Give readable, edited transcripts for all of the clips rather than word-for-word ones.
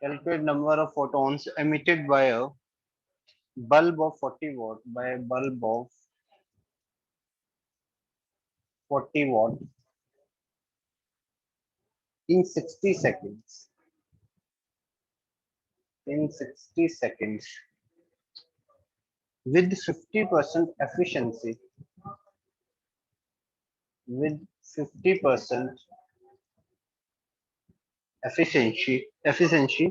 calculate number of photons emitted by a bulb of 40 watt by a bulb of 40 watt in 60 seconds. In 60 seconds with 50% efficiency. With 50% efficiency.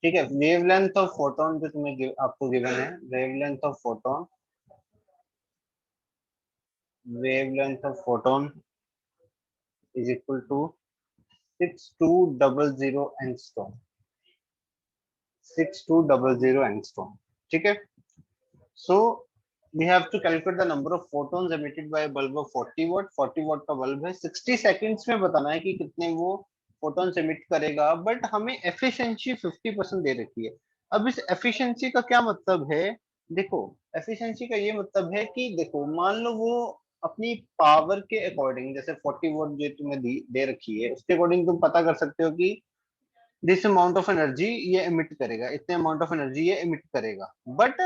ठीक है, wavelength of photon जो तुम्हें आपको given है, wavelength of photon, wavelength of photon is equal to 6200 angstrom. 6200 angstrom. ठीक है. So we have to calculate the number of photons emitted by a bulb of 40 watt. 40 watt का bulb है. 60 seconds में बताना है कि कितने वो photons emit करेगा. बट हमें efficiency 50% दे रखी है. अब इस efficiency का क्या मतलब है? देखो, efficiency का ये मतलब है कि देखो, मान लो वो अपनी पावर के अकॉर्डिंग, जैसे 40 वोल्ट जो तुम्हें दे रखी है, उसके अकॉर्डिंग तुम पता कर सकते हो कि दिस अमाउंट ऑफ एनर्जी ये एमिट करेगा, इतने अमाउंट ऑफ एनर्जी ये एमिट करेगा. बट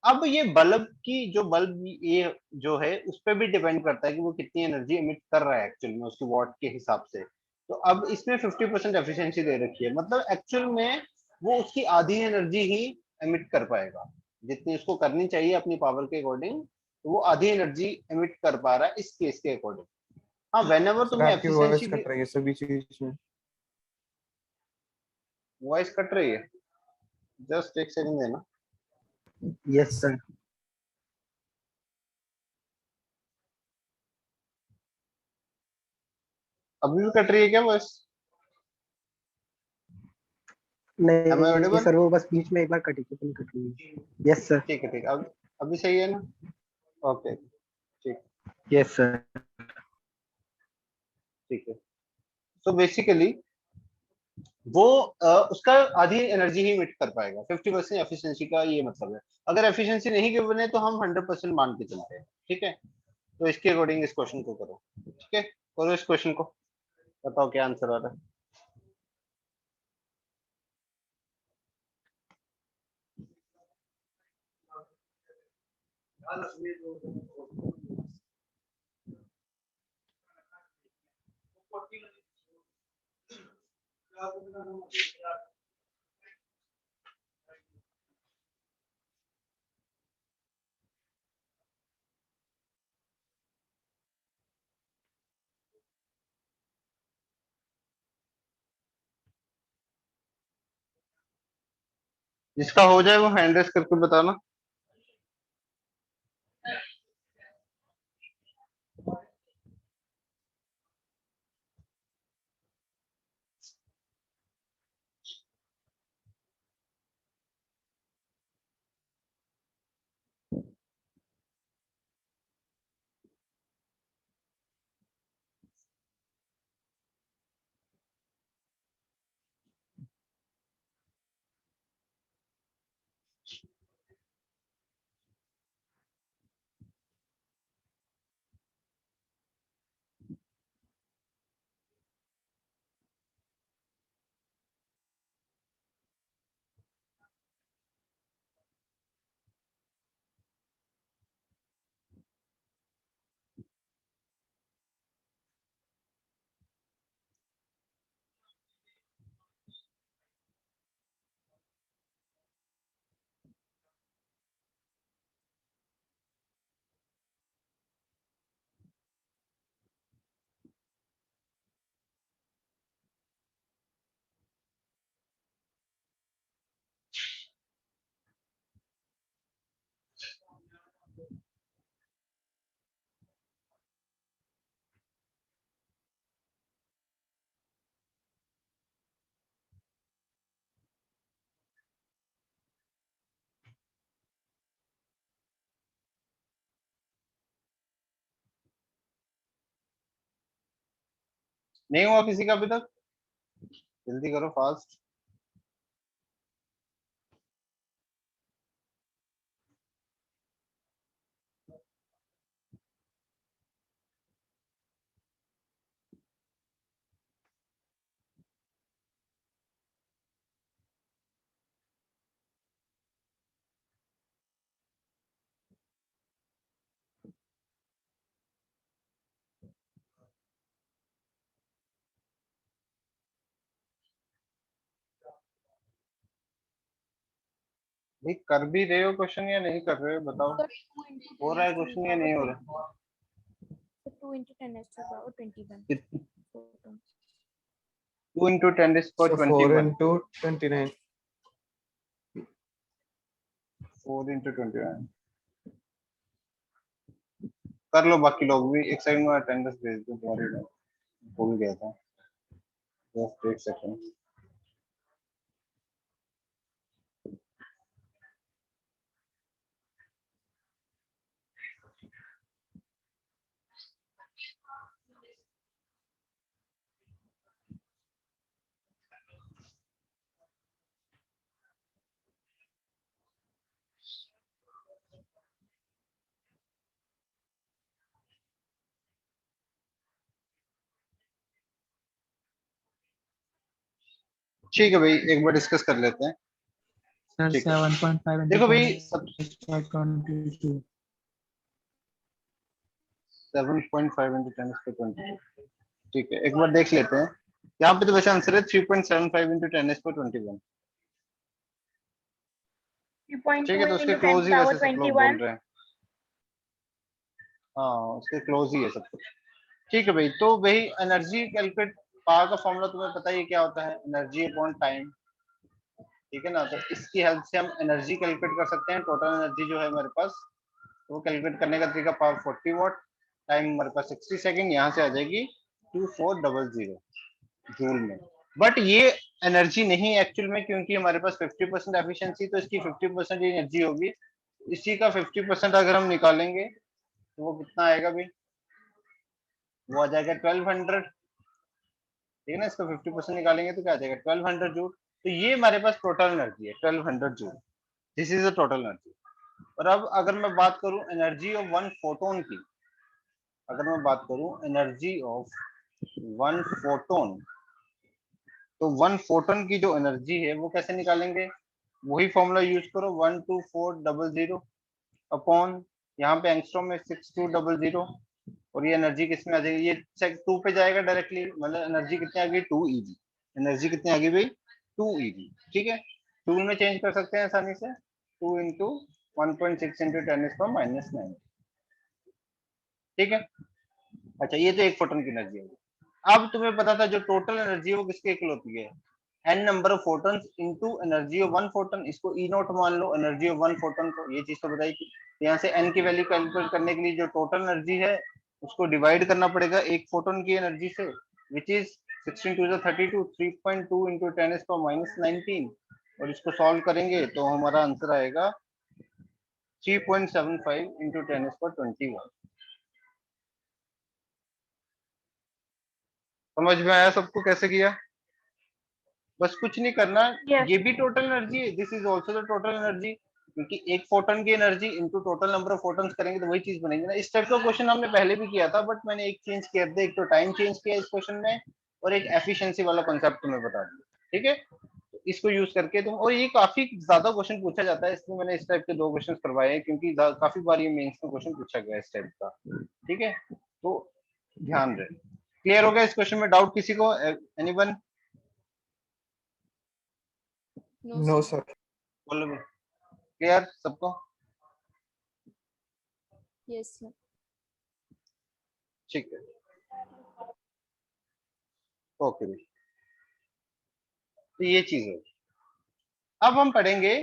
अब ये बल्ब की जो बल्ब ये जो है उस पर भी डिपेंड करता है कि वो कितनी एनर्जी एमिट कर रहा है एक्चुअल में उसकी वॉट के हिसाब से. तो अब इसमें 50% एफिशिएंसी दे रखी है, मतलब एक्चुअल में वो उसकी आधी एनर्जी ही एमिट कर पाएगा जितनी उसको करनी चाहिए अपनी पावर के अकॉर्डिंग. तो वो आधी एनर्जी एमिट कर पा रहा है इस केस के अकॉर्डिंग. हाँ, व्हेनेवर सर तुम्हें आपकी वॉइस एफिशिएंसी. कट रही है सभी चीज में. वॉइस कट रही है, जस्ट एक सेकंड देना. Yes sir. अभी भी कट रही है क्या वॉइस? नहीं सर, वो बस बीच में एक बार कटी थी, कट रही है. Yes sir. ठीक है, ठीक है. अब अभी सही है ना? ओके, ठीक. Yes sir. ठीक है. तो बेसिकली वो उसका आधी एनर्जी ही मिट कर पाएगा. 50% एफिशिएंसी का ये मतलब है. अगर एफिशिएंसी नहीं गिवन है तो हम 100% मान के चलते हैं. ठीक है, तो इसके अकॉर्डिंग इस क्वेश्चन को करो. ठीक है, करो इस क्वेश्चन को, बताओ क्या आंसर आ रहा है. जिसका हो जाए वो हैंड रेस करके बताना. नहीं हुआ किसी का अभी तक? जल्दी करो, फास्ट. भाई कर भी रहे हो क्वेश्चन या नहीं कर रहे हो बताओ, Sir, 2 into हो 10 रहा है is to क्वेश्चन the या power नहीं हो 20. रहा? So 2 into 10 is to the power 21 कितनी? photons. 2 into 10 is for So 4 21, into 29. 4 into 21 कर लो बाकी लोग भी। एक सेकंड में अटेंडेंस भेज दूं तुम्हारी, भूल गया था, जस्ट एक सेकंड। ठीक है भाई, एक बार डिस्कस कर लेते हैं। Sir, ठीक है 7.5 into देखो 10 भाई, सब is to 22. 7.5 into 10 is to 22, ठीक है एक बार देख लेते हैं। यहाँ पे तो वैसे आंसर है 3.75 into 10 is to 21, ठीक है, तो 3.2 उसके into 10 क्लोज ही power वैसे सब लोग बोल 21. रहे हैं। हाँ उसके क्लोज ही है सब कुछ। ठीक है भाई, तो भाई एनर्जी कैलकुलेट, पावर का फॉर्मूला तुम्हें पता ही है क्या होता है, एनर्जी अपॉन टाइम, ठीक है ना। तो इसकी हेल्प से हम एनर्जी कैलकुलेट कर सकते हैं। टोटल एनर्जी जो है हमारे पास, तो वो कैलकुलेट करने का तरीका पावर 40 वाट, टाइम हमारे पास 60 सेकंड, यहाँ से आ जाएगी 2400 जूल में। बट ये एनर्जी नहीं एक्चुअल में, क्योंकि हमारे पास 50% एफिशिएंसी, तो इसकी 50% एनर्जी होगी। इसी का 50% अगर हम निकालेंगे तो वो कितना आएगा भाई, वो आ जाएगा 1200, ठीक है ना। इसका 50% निकालेंगे तो क्या आ जाएगा 1200 जूल। तो ये हमारे पास टोटल एनर्जी है 1200 joule, this is the total energy. और अब अगर मैं बात करूं एनर्जी ऑफ वन फोटोन की, अगर मैं बात करूं एनर्जी ऑफ वन फोटोन, तो वन फोटोन की जो एनर्जी है वो कैसे निकालेंगे, वही फॉर्मूला यूज करो, 12400 अपॉन, यहाँ पे एंगस्ट्रॉम में 6200, और ये एनर्जी किस में आ जाएगी, ये चेक 2 पे जाएगा डायरेक्टली, मतलब एनर्जी कितनी आ गई 2 eV, एनर्जी कितनी आ गई भाई 2 eV, ठीक है। 2 में चेंज कर सकते हैं आसानी से, 2 इंटू 1.6 इंटू 10⁻⁹, ठीक है। अच्छा ये तो एक फोटोन की एनर्जी होगी। अब तुम्हें पता था जो टोटल एनर्जी है वो किसके इक्वल होती है, n number of photons into energy of one photon, इसको ई नॉट मान low energy of one photon को, ये चीज तो बताई थी। यहाँ से n की वैल्यू कैलकुलेट करने के लिए जो टोटल एनर्जी है उसको डिवाइड करना पड़ेगा एक फोटोन की एनर्जी से, विच इज 16 टू 32, 3.2 इंटू 10⁻⁹, और इसको सॉल्व करेंगे तो हमारा आंसर आएगा 3.75 इंटू 10⁻21। समझ में आया सबको कैसे किया? बस कुछ नहीं करना, Yes. ये भी टोटल एनर्जी है, this is also the total energy, क्योंकि एक फोटोन की energy into total number of photons करेंगे तो वही चीज बनेगी ना। इस टाइप का क्वेश्चन हमने पहले भी किया था, बट मैंने एक चेंज किया था, एक तो टाइम चेंज किया इस क्वेश्चन में, और एक एफिशिएंसी वाला कॉन्सेप्ट तुम्हें बता दिया, ठीक है। तो इसको यूज करके तुम, और ये काफी ज्यादा क्वेश्चन पूछा जाता है, इसलिए मैंने इस टाइप के 2 क्वेश्चन करवाए हैं, क्योंकि काफी बार ये मेंस में क्वेश्चन पूछा गया इस टाइप का, ठीक है। तो ध्यान रहे। क्लियर हो गया इस क्वेश्चन में? डाउट किसी को, anyone? No, No, sir. sir. बोलो, क्लियर सबको? Yes, sir. ठीक है, ओके भाई, तो ये चीज है। अब हम पढ़ेंगे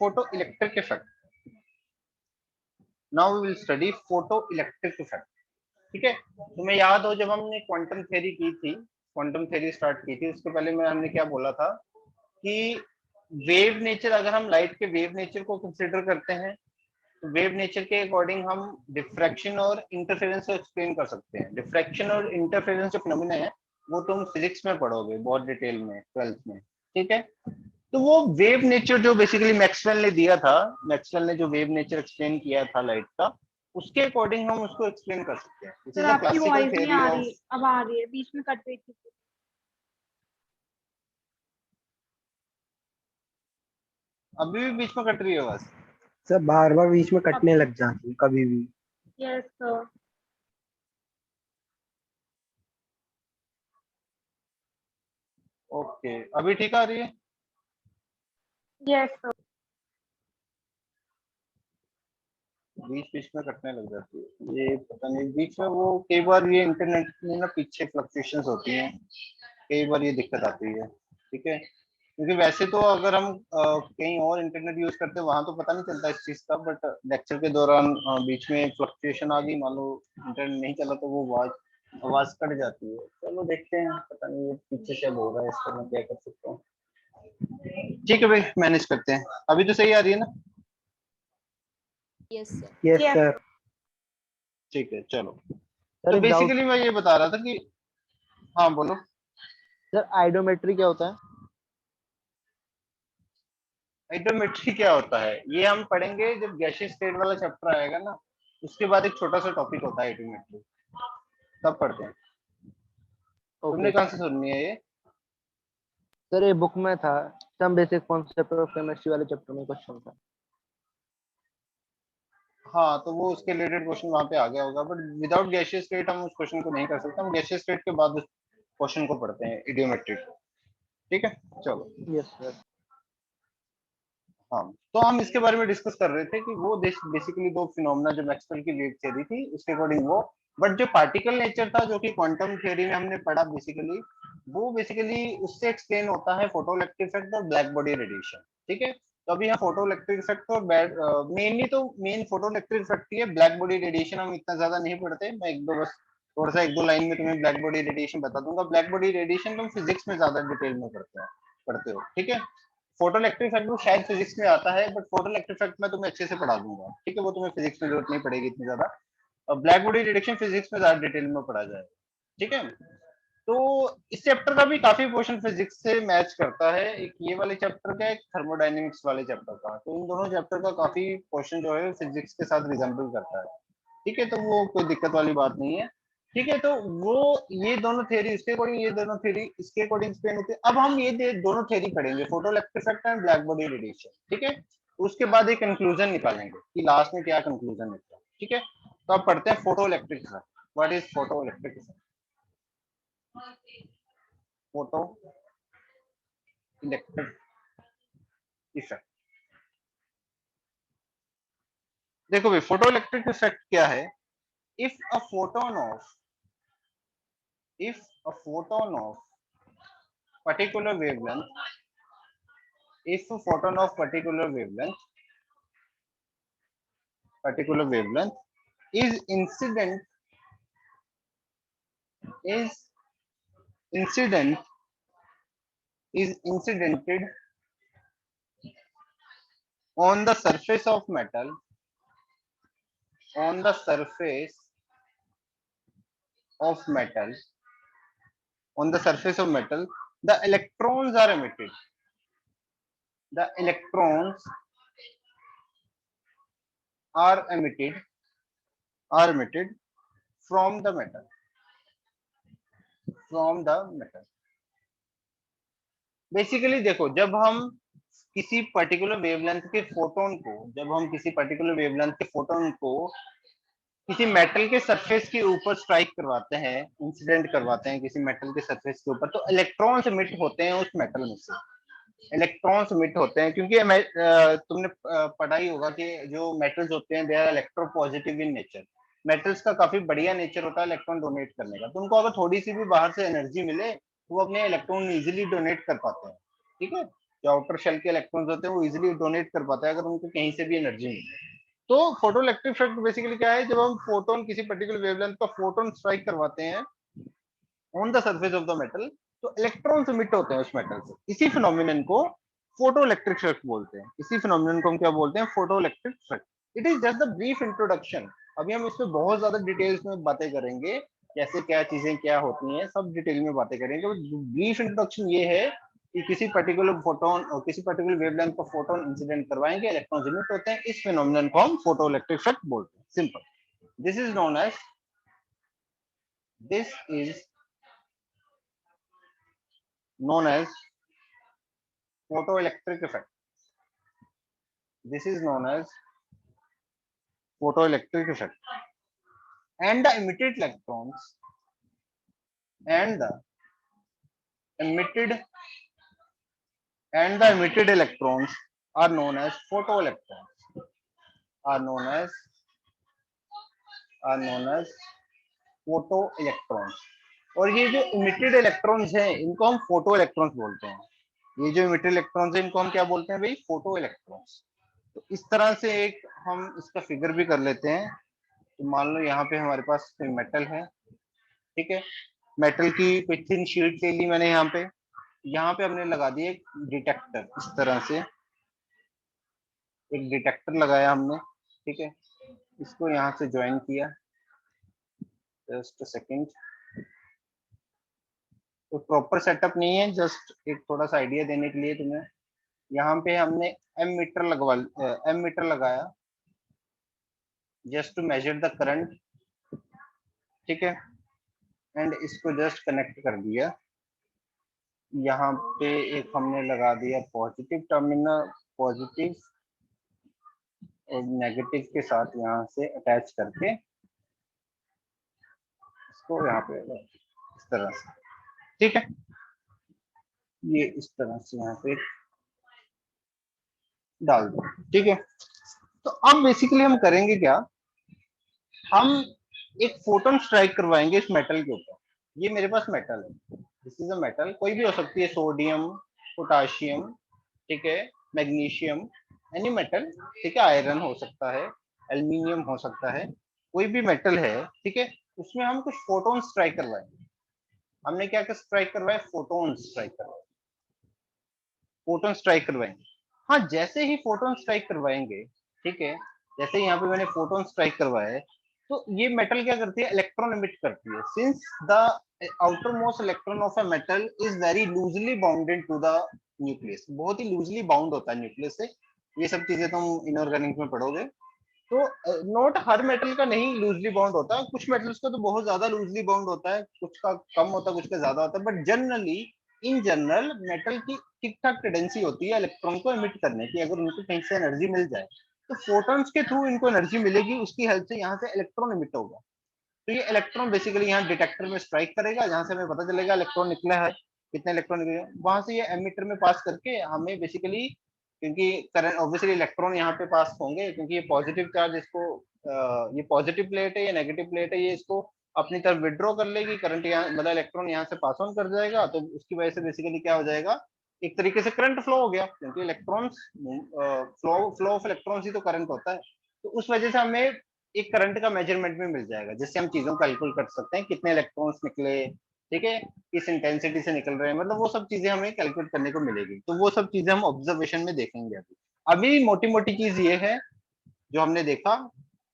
photo electric effect. Now we will study photo electric effect, ठीक है। तुम्हें याद हो जब हमने क्वांटम थ्योरी की थी, क्वांटम थ्योरी स्टार्ट की थी, उसके पहले में हमने क्या बोला था कि वेव नेचर, अगर हम लाइट के वेव नेचर को कंसिडर करते हैं तो वेव नेचर के अकॉर्डिंग हम डिफ्रैक्शन और इंटरफेरेंस को एक्सप्लेन कर सकते हैं। डिफ्रैक्शन और इंटरफेरेंस जो फिनोमेना है वो तुम फिजिक्स में पढ़ोगे बहुत डिटेल में 12th में, ठीक है। तो वो वेव नेचर जो बेसिकली मैक्सवेल ने दिया था, मैक्सवेल ने जो वेव नेचर एक्सप्लेन किया था लाइट का, उसके अकॉर्डिंग हम उसको एक्सप्लेन कर सकते हैं। दिस सर इज अ आपकी क्लासिकल वॉइस नहीं थ्योरी आ ऑफ, रही, अब आ रही है, बीच में कट गई थी। अभी भी बीच में कट रही है आवाज? सर बार बार बीच में कटने लग जाती है कभी भी। Yes, sir. ओके, अभी ठीक आ रही है? Yes, sir. बीच बीच में कटने लग जाती है, ये पता नहीं बीच में वो कई बार ये इंटरनेट में ना पीछे फ्लक्चुएशंस होती हैं, कई बार ये दिक्कत आती है। ठीक है, क्योंकि वैसे तो अगर हम कहीं और इंटरनेट यूज करते हैं वहां तो पता नहीं चलता इस चीज का, बट लेक्चर के दौरान बीच में फ्लक्चुएशन आ गई, मान लो इंटरनेट नहीं चला तो वो आवाज आवाज कट जाती है। चलो देखते हैं, पता नहीं ये पीछे से हो रहा है, इसका मैं क्या कर सकता हूँ। ठीक है भाई, मैनेज करते हैं। अभी तो सही आ रही है ना? Yes, sir. Yes Yeah. Sir. ठीक है चलो। सर तो एक डाउट, बेसिकली मैं ये बता रहा था कि, हाँ बोलो। सर आइडोमेट्री क्या होता है? हाइड्रोमेट्री क्या होता है ये हम पढ़ेंगे जब गैसीय स्टेट वाला चैप्टर आएगा ना, उसके बाद एक छोटा सा टॉपिक होता है हाइड्रोमेट्री, तब पढ़ते हैं। ओके तुमने कहाँ से सुननी है ये? सर, ये बुक में था, some basic concept of chemistry वाले चैप्टर में क्वेश्चन था। हाँ तो वो उसके रिलेटेड क्वेश्चन वहां पे आ गया होगा, बट विदाउट गैसीय स्टेट हम उस क्वेश्चन को नहीं कर सकते, हम गैसीय स्टेट के बाद उस क्वेश्चन को पढ़ते हैं, इडियोमेट्री। ठीक है चलो। Yes sir. हाँ तो हम इसके बारे में डिस्कस कर रहे थे कि वो बेसिकली दो फिनोमेना जो मैक्सवेल की वेव थ्योरी थी उसके अकॉर्डिंग वो, बट जो पार्टिकल नेचर था जो कि क्वांटम थ्योरी में हमने पढ़ा बेसिकली, वो बेसिकली उससे एक्सप्लेन होता है फोटोइलेक्ट्रिक इफेक्ट और ब्लैक बॉडी रेडिएशन। ठीक है, तो अभी यहाँ फोटोइलेक्ट्रिक इफेक्ट और मेनली तो मेन फोटोइलेक्ट्रिक इफेक्ट ही है, ब्लैक बॉडी रेडिएशन हम इतना ज्यादा नहीं पढ़ते। मैं एक दो बस थोड़ा सा एक दो लाइन में तुम्हें ब्लैक बॉडी रेडिएशन बता दूंगा। ब्लैक बॉडी रेडिएशन तुम फिजिक्स में ज्यादा डिटेल में पढ़ते हो। ठीक है, फोटोइलेक्ट्रिक इफेक्ट वो शायद फिजिक्स में आता है, बट फोटोइलेक्ट्रिक इफेक्ट मैं तुम्हें अच्छे से पढ़ा दूंगा। ठीक है, वो तुम्हें फिजिक्स में जरूरत नहीं पड़ेगी इतनी ज्यादा, और ब्लैक बॉडी रिडक्शन फिजिक्स में ज्यादा डिटेल में पढ़ा जाएगा। ठीक है, तो इस चैप्टर का भी काफी पोर्शन फिजिक्स से मैच करता है, एक ये वाले चैप्टर का, एक थर्मोडायनेमिक्स वाले चैप्टर का, तो इन दोनों चैप्टर का काफी पोर्शन जो है फिजिक्स के साथ रिजेंबल करता है। ठीक है, तो वो कोई दिक्कत वाली बात नहीं है। ठीक है, तो वो ये दोनों थ्योरी इसके अकॉर्डिंग, ये दोनों थ्योरी इसके अकॉर्डिंग एक्सप्लेन होती है। अब हम ये दोनों थ्योरी पढ़ेंगे, photoelectric effect and black body radiation. ठीक है, उसके बाद एक कंक्लूजन निकालेंगे कि लास्ट में क्या कंक्लूजन निकला। ठीक है, तो अब पढ़ते हैं photoelectric effect. What is photoelectric effect? Photo electric effect, देखो भाई फोटोइलेक्ट्रिक इफेक्ट क्या है। If a photon of if a photon of particular wavelength if a photon of particular wavelength is is incident incidented on the surface of metal, on the surface of metal on the surface of metal, the electrons are emitted, the electrons are emitted from the metal, basically देखो, जब हम किसी particular wavelength के photon को किसी metal के surface के ऊपर स्ट्राइक करवाते हैं, इंसिडेंट करवाते हैं किसी मेटल के सरफेस के ऊपर, तो इलेक्ट्रॉन्स एमिट होते हैं उस मेटल में से, इलेक्ट्रॉन्स एमिट होते हैं। क्योंकि तुमने पढ़ा ही होगा कि जो मेटल्स होते हैं they are electropositive in nature, metals का काफी बढ़िया नेचर होता है इलेक्ट्रॉन डोनेट करने का, तो उनको अगर थोड़ी सी भी बाहर से एनर्जी मिले तो वो अपने इलेक्ट्रॉन इजिली डोनेट कर पाते हैं। ठीक है, जो आउटर शेल के इलेक्ट्रॉन्स होते हैं वो इजिली डोनेट कर पाते हैं अगर उनको कहीं से भी एनर्जी मिले। तो फोटोइलेक्ट्रिक इफेक्ट बेसिकली क्या है, जब हम फोटोन किसी पर्टिकुलर वेवलेंथ का फोटोन स्ट्राइक करवाते हैं on the surface of the metal, तो इलेक्ट्रॉन्स एमिट होते हैं उस मेटल से। इसी फिनोमिनन को फोटोइलेक्ट्रिक इफेक्ट बोलते हैं, इसी फिनोमिनन को हम क्या बोलते हैं, photoelectric effect. It is just the brief introduction. अभी हम इसमें बहुत ज्यादा डिटेल्स में बातें करेंगे, कैसे क्या चीजें क्या होती हैं, सब डिटेल में बातें करेंगे। ब्रीफ इंट्रोडक्शन ये है कि किसी पर्टिकुलर फोटोन और किसी पर्टिकुलर वेवलेंथ का फोटोन इंसिडेंट करवाएंगे, इलेक्ट्रॉन्स एमिट होते हैं, इस फिनोमिनन को हम फोटोइलेक्ट्रिक इफेक्ट बोलते हैं। Simple, this is known as this is known as photoelectric effect. This is known as photoelectric effect. And the emitted electrons and the emitted electrons are known as photoelectrons. Are known as are known as photo electrons. और ये जो emitted electrons हैं इनको हम photo electrons बोलते हैं। ये जो इमिटेड इलेक्ट्रॉन्स हैं इनको हम क्या बोलते हैं भाई? Photo electrons. तो इस तरह से एक हम इसका फिगर भी कर लेते हैं। तो मान लो यहाँ पे हमारे पास कोई मेटल है, ठीक है, मेटल की कोई थिन शीट ले ली मैंने यहाँ पे हमने लगा दिया एक डिटेक्टर। इस तरह से एक डिटेक्टर लगाया हमने, ठीक है, इसको यहाँ से ज्वाइन किया। Just second. तो प्रॉपर सेटअप नहीं है, जस्ट एक थोड़ा सा आइडिया देने के लिए तुम्हें। यहाँ पे हमने एम मीटर लगाया just to measure the current, ठीक है, एंड इसको जस्ट कनेक्ट कर दिया। यहाँ पे एक हमने लगा दिया पॉजिटिव टर्मिनल, पॉजिटिव और नेगेटिव के साथ यहाँ से अटैच करके इसको यहाँ पे इस तरह से, ठीक है, ये इस तरह से यहाँ पे डाल दो, ठीक है। तो अब बेसिकली हम करेंगे क्या, हम एक फोटोन स्ट्राइक करवाएंगे इस मेटल के ऊपर। ये मेरे पास मेटल है, दिस इज अ मेटल, कोई भी हो सकती है, सोडियम, पोटाशियम, ठीक है, मैग्नीशियम, एनी मेटल, ठीक है, आयरन हो सकता है, एल्यूमिनियम हो सकता है, कोई भी मेटल है, ठीक है, उसमें हम कुछ फोटोन स्ट्राइक करवाएंगे। हमने क्या क्या स्ट्राइक करवाए? फोटोन स्ट्राइक करवाए, फोटोन स्ट्राइक करवाएंगे। हाँ, जैसे ही फोटोन स्ट्राइक करवाएंगे, ठीक है, जैसे यहाँ पे मैंने फोटोन स्ट्राइक करवाए, तो ये मेटल क्या करती है? इलेक्ट्रॉन एमिट करती है। Since the outer most electron of a metal is very loosely bounded to the nucleus, बहुत ही लूजली बाउंड होता है न्यूक्लियस से। ये सब चीजें तुम इनऑर्गेनिक में पढ़ोगे। तो नोट हर मेटल का नहीं लूजली बाउंड होता, कुछ मेटल्स का तो बहुत ज्यादा लूजली बाउंड होता है, कुछ का कम होता है, कुछ का ज्यादा होता है, but generally in general metal की ठीक ठाक टेंडेंसी होती है इलेक्ट्रॉन को एमिट करने की। अगर उनको कहीं से एनर्जी मिल जाए तो फोटॉन्स के थ्रू इनको एनर्जी मिलेगी, उसकी हेल्प से यहाँ से इलेक्ट्रॉन एमिट होगा। तो ये इलेक्ट्रॉन बेसिकली यहाँ डिटेक्टर में स्ट्राइक करेगा, जहां से हमें पता चलेगा इलेक्ट्रॉन निकला है, कितने इलेक्ट्रॉन निकले, वहां से ये एमिटर में पास करके हमें बेसिकली, क्योंकि करंट ऑब्वियसली इलेक्ट्रॉन यहाँ पे पास होंगे, क्योंकि ये पॉजिटिव चार्ज इसको ये पॉजिटिव प्लेट है, ये नेगेटिव प्लेट है, ये इसको अपनी तरफ विड्रॉ कर लेगी, करंट यहाँ मतलब इलेक्ट्रॉन यहाँ से पास ऑन कर जाएगा, तो उसकी वजह से बेसिकली क्या हो जाएगा, एक तरीके से करंट फ्लो हो गया, क्योंकि इलेक्ट्रॉन्स फ्लो ऑफ इलेक्ट्रॉन्स ही तो करंट होता है। तो उस वजह से हमें एक करंट का मेजरमेंट भी मिल जाएगा, जिससे हम चीजों को कैलकुलेट कर सकते हैं, कितने इलेक्ट्रॉन्स निकले, ठीक है, किस इंटेंसिटी से निकल रहे हैं, मतलब वो सब चीजें हमें कैलकुलेट करने को मिलेगी। तो वो सब चीजें हम ऑब्जर्वेशन में देखेंगे। अभी मोटी मोटी चीज ये है जो हमने देखा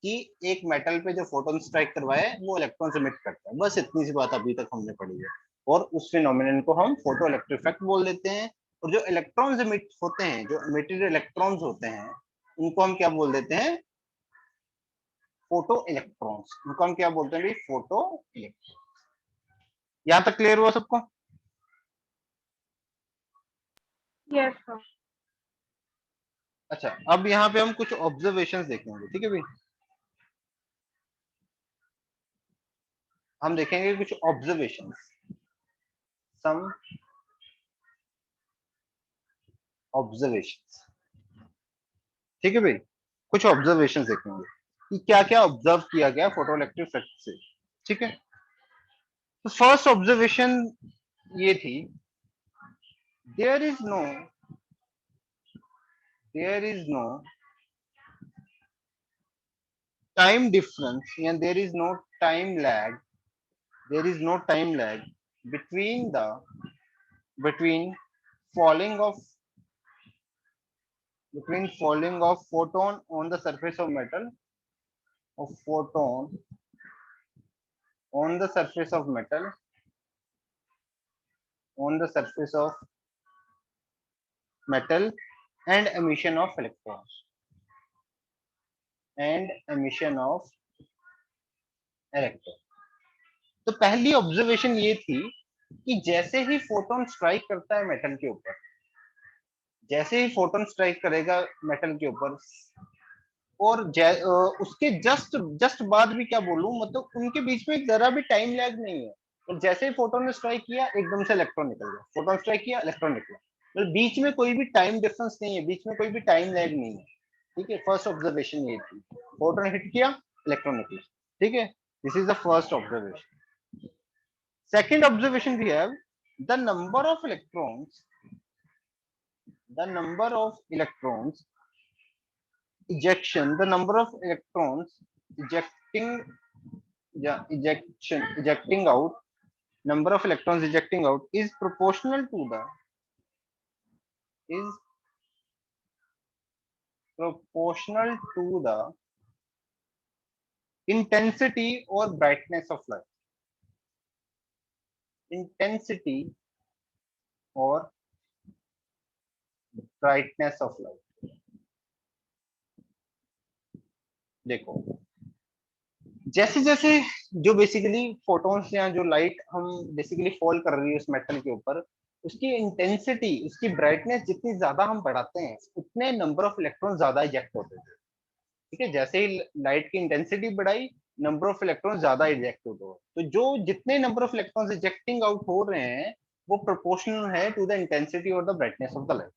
कि एक मेटल पे जो फोटोन स्ट्राइक करवाए वो इलेक्ट्रॉन एमिट करता है, बस इतनी सी बात अभी तक हमने पढ़ी है। और उस फिनोमिनन को हम फोटो इलेक्ट्रिक इफेक्ट बोल देते हैं। और जो इलेक्ट्रॉन्स एमिट होते हैं, जो एमिटेड इलेक्ट्रॉन्स होते हैं, उनको हम क्या बोल देते हैं? Photo electrons. उनको हम क्या बोलते हैं भाई? Photo electrons. यहां तक क्लियर हुआ सबको? Yes, sir. अच्छा, अब यहाँ पे हम कुछ ऑब्जर्वेशंस देखेंगे, ठीक है भाई, हम देखेंगे कुछ ऑब्जर्वेशंस, सम ऑब्जर्वेशंस, ठीक है भाई, कुछ ऑब्जर्वेशंस देखेंगे कि क्या क्या ऑब्जर्व किया गया फोटो इलेक्ट्रिक इफेक्ट से, ठीक है। तो फर्स्ट ऑब्जर्वेशन ये थी, there is no time difference and there is no time lag, between falling of photon on the surface of metal, of photon on the surface of metal, on the surface of metal, and emission of electrons, and emission of electrons. तो पहली observation ये थी कि जैसे ही photon strike करता है metal के ऊपर, जैसे ही फोटोन स्ट्राइक करेगा मेटल के ऊपर, और उसके जस्ट बाद भी क्या बोलूं, मतलब उनके बीच में जरा भी टाइम लैग नहीं है। तो जैसे ही फोटोन ने स्ट्राइक किया एकदम से इलेक्ट्रॉन निकल गया, फोटोन स्ट्राइक किया इलेक्ट्रॉन निकला, मतलब बीच में कोई भी टाइम डिफरेंस नहीं है, बीच में कोई भी टाइम लैग नहीं है, ठीक है। फर्स्ट ऑब्जर्वेशन ये थी, फोटोन हिट किया इलेक्ट्रॉन निकला। ठीक है, this is the first observation. Second observation we have the number of electrons, the number of electrons ejection, the number of electrons ejecting, yeah, ejecting out, number of electrons ejecting out is proportional to the, is proportional to the intensity or brightness of light. Intensity or brightness of light. देखो, जैसे जैसे जो basically photons या जो light हम basically fall कर रही है उस मेटल के ऊपर, उसकी इंटेंसिटी, उसकी ब्राइटनेस जितनी ज्यादा हम बढ़ाते हैं, उतने नंबर ऑफ इलेक्ट्रॉन ज्यादा इजेक्ट होते हैं. ठीक है, जैसे ही लाइट की इंटेंसिटी बढ़ाई, नंबर ऑफ इलेक्ट्रॉन ज्यादा इजेक्ट होते हो, तो जो जितने number of electrons ejecting out हो रहे हैं वो प्रोपोर्शनल है टू द इंटेंसिटी और the brightness of the light.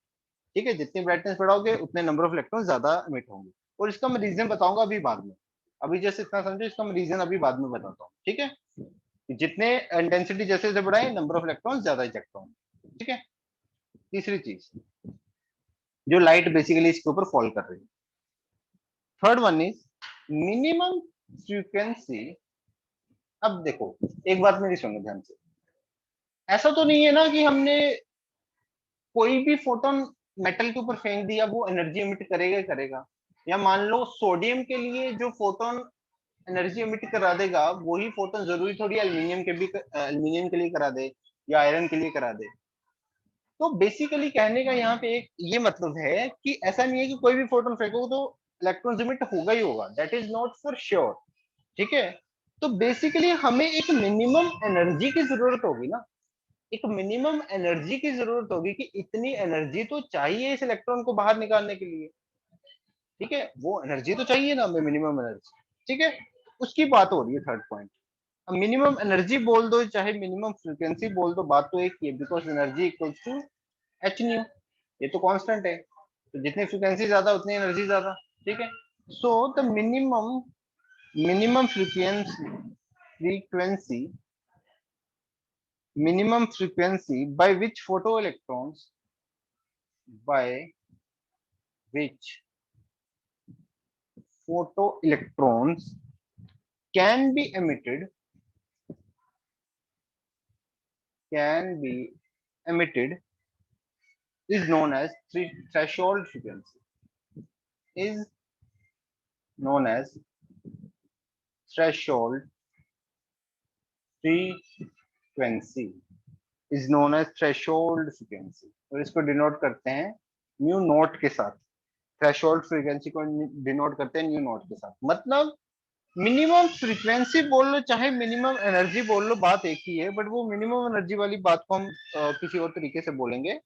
ठीक है, जितनी ब्राइटनेस बढ़ाओगे उतने नंबर ऑफ इलेक्ट्रॉन ज्यादा इमिट होंगे. और इसका मैं रीजन बताऊंगा अभी बाद में, अभी जैसे इतना समझो, इसका मैं रीजन अभी बाद में बताता हूँ. ठीक है, जितने इंटेंसिटी जैसे जैसे बढ़ाए, नंबर ऑफ इलेक्ट्रॉन ज्यादा इजेक्ट होंगे. ठीक है, तीसरी चीज जो लाइट बेसिकली इसके ऊपर फॉल कर रही है. Third one is minimum frequency. अब देखो, एक बात मेरी सुनो ध्यान से, ऐसा तो नहीं है ना कि हमने कोई भी फोटोन मेटल के ऊपर फेंक दिया वो एनर्जी एमिट करेगा ही करेगा. या मान लो सोडियम के लिए जो फोटोन एनर्जी एमिट करा देगा, वही फोटोन जरूरी थोड़ी एल्यूमिनियम के भी, एल्यूमिनियम के लिए करा दे या आयरन के लिए करा दे. तो बेसिकली कहने का यहाँ पे एक ये मतलब है कि ऐसा नहीं है कि कोई भी फोटोन फेंको तो इलेक्ट्रॉन एमिट होगा ही होगा. That is not for sure. ठीक है, तो बेसिकली हमें एक मिनिमम एनर्जी की जरूरत होगी ना, एक मिनिमम एनर्जी की जरूरत होगी कि इतनी एनर्जी तो चाहिए इस इलेक्ट्रॉन को बाहर निकालने के लिए. ठीक है, वो एनर्जी तो चाहिए ना हमें, मिनिमम एनर्जी. ठीक है, उसकी बात हो रही है थर्ड पॉइंट. अब मिनिमम एनर्जी बोल दो चाहे मिनिमम फ्रीक्वेंसी बोल दो, बात तो एक ही है, because energy equals to h nu. ये तो कांस्टेंट है, तो जितनी फ्रीक्वेंसी ज्यादा उतनी एनर्जी ज्यादा. ठीक है, so the minimum minimum frequency minimum frequency by which photoelectrons, by which photoelectrons can be emitted, can be emitted is known as threshold frequency, is known as threshold frequency, is known as threshold frequency. और इसको denote करते हैं mu naught के साथ. Threshold frequency को denote करते हैं new not के साथ. मतलब मिनिमम फ्रीक्वेंसी बोल लो चाहे मिनिमम एनर्जी बोल लो, बात एक ही है, बट वो मिनिमम एनर्जी वाली बात को हम किसी और तरीके से बोलेंगे.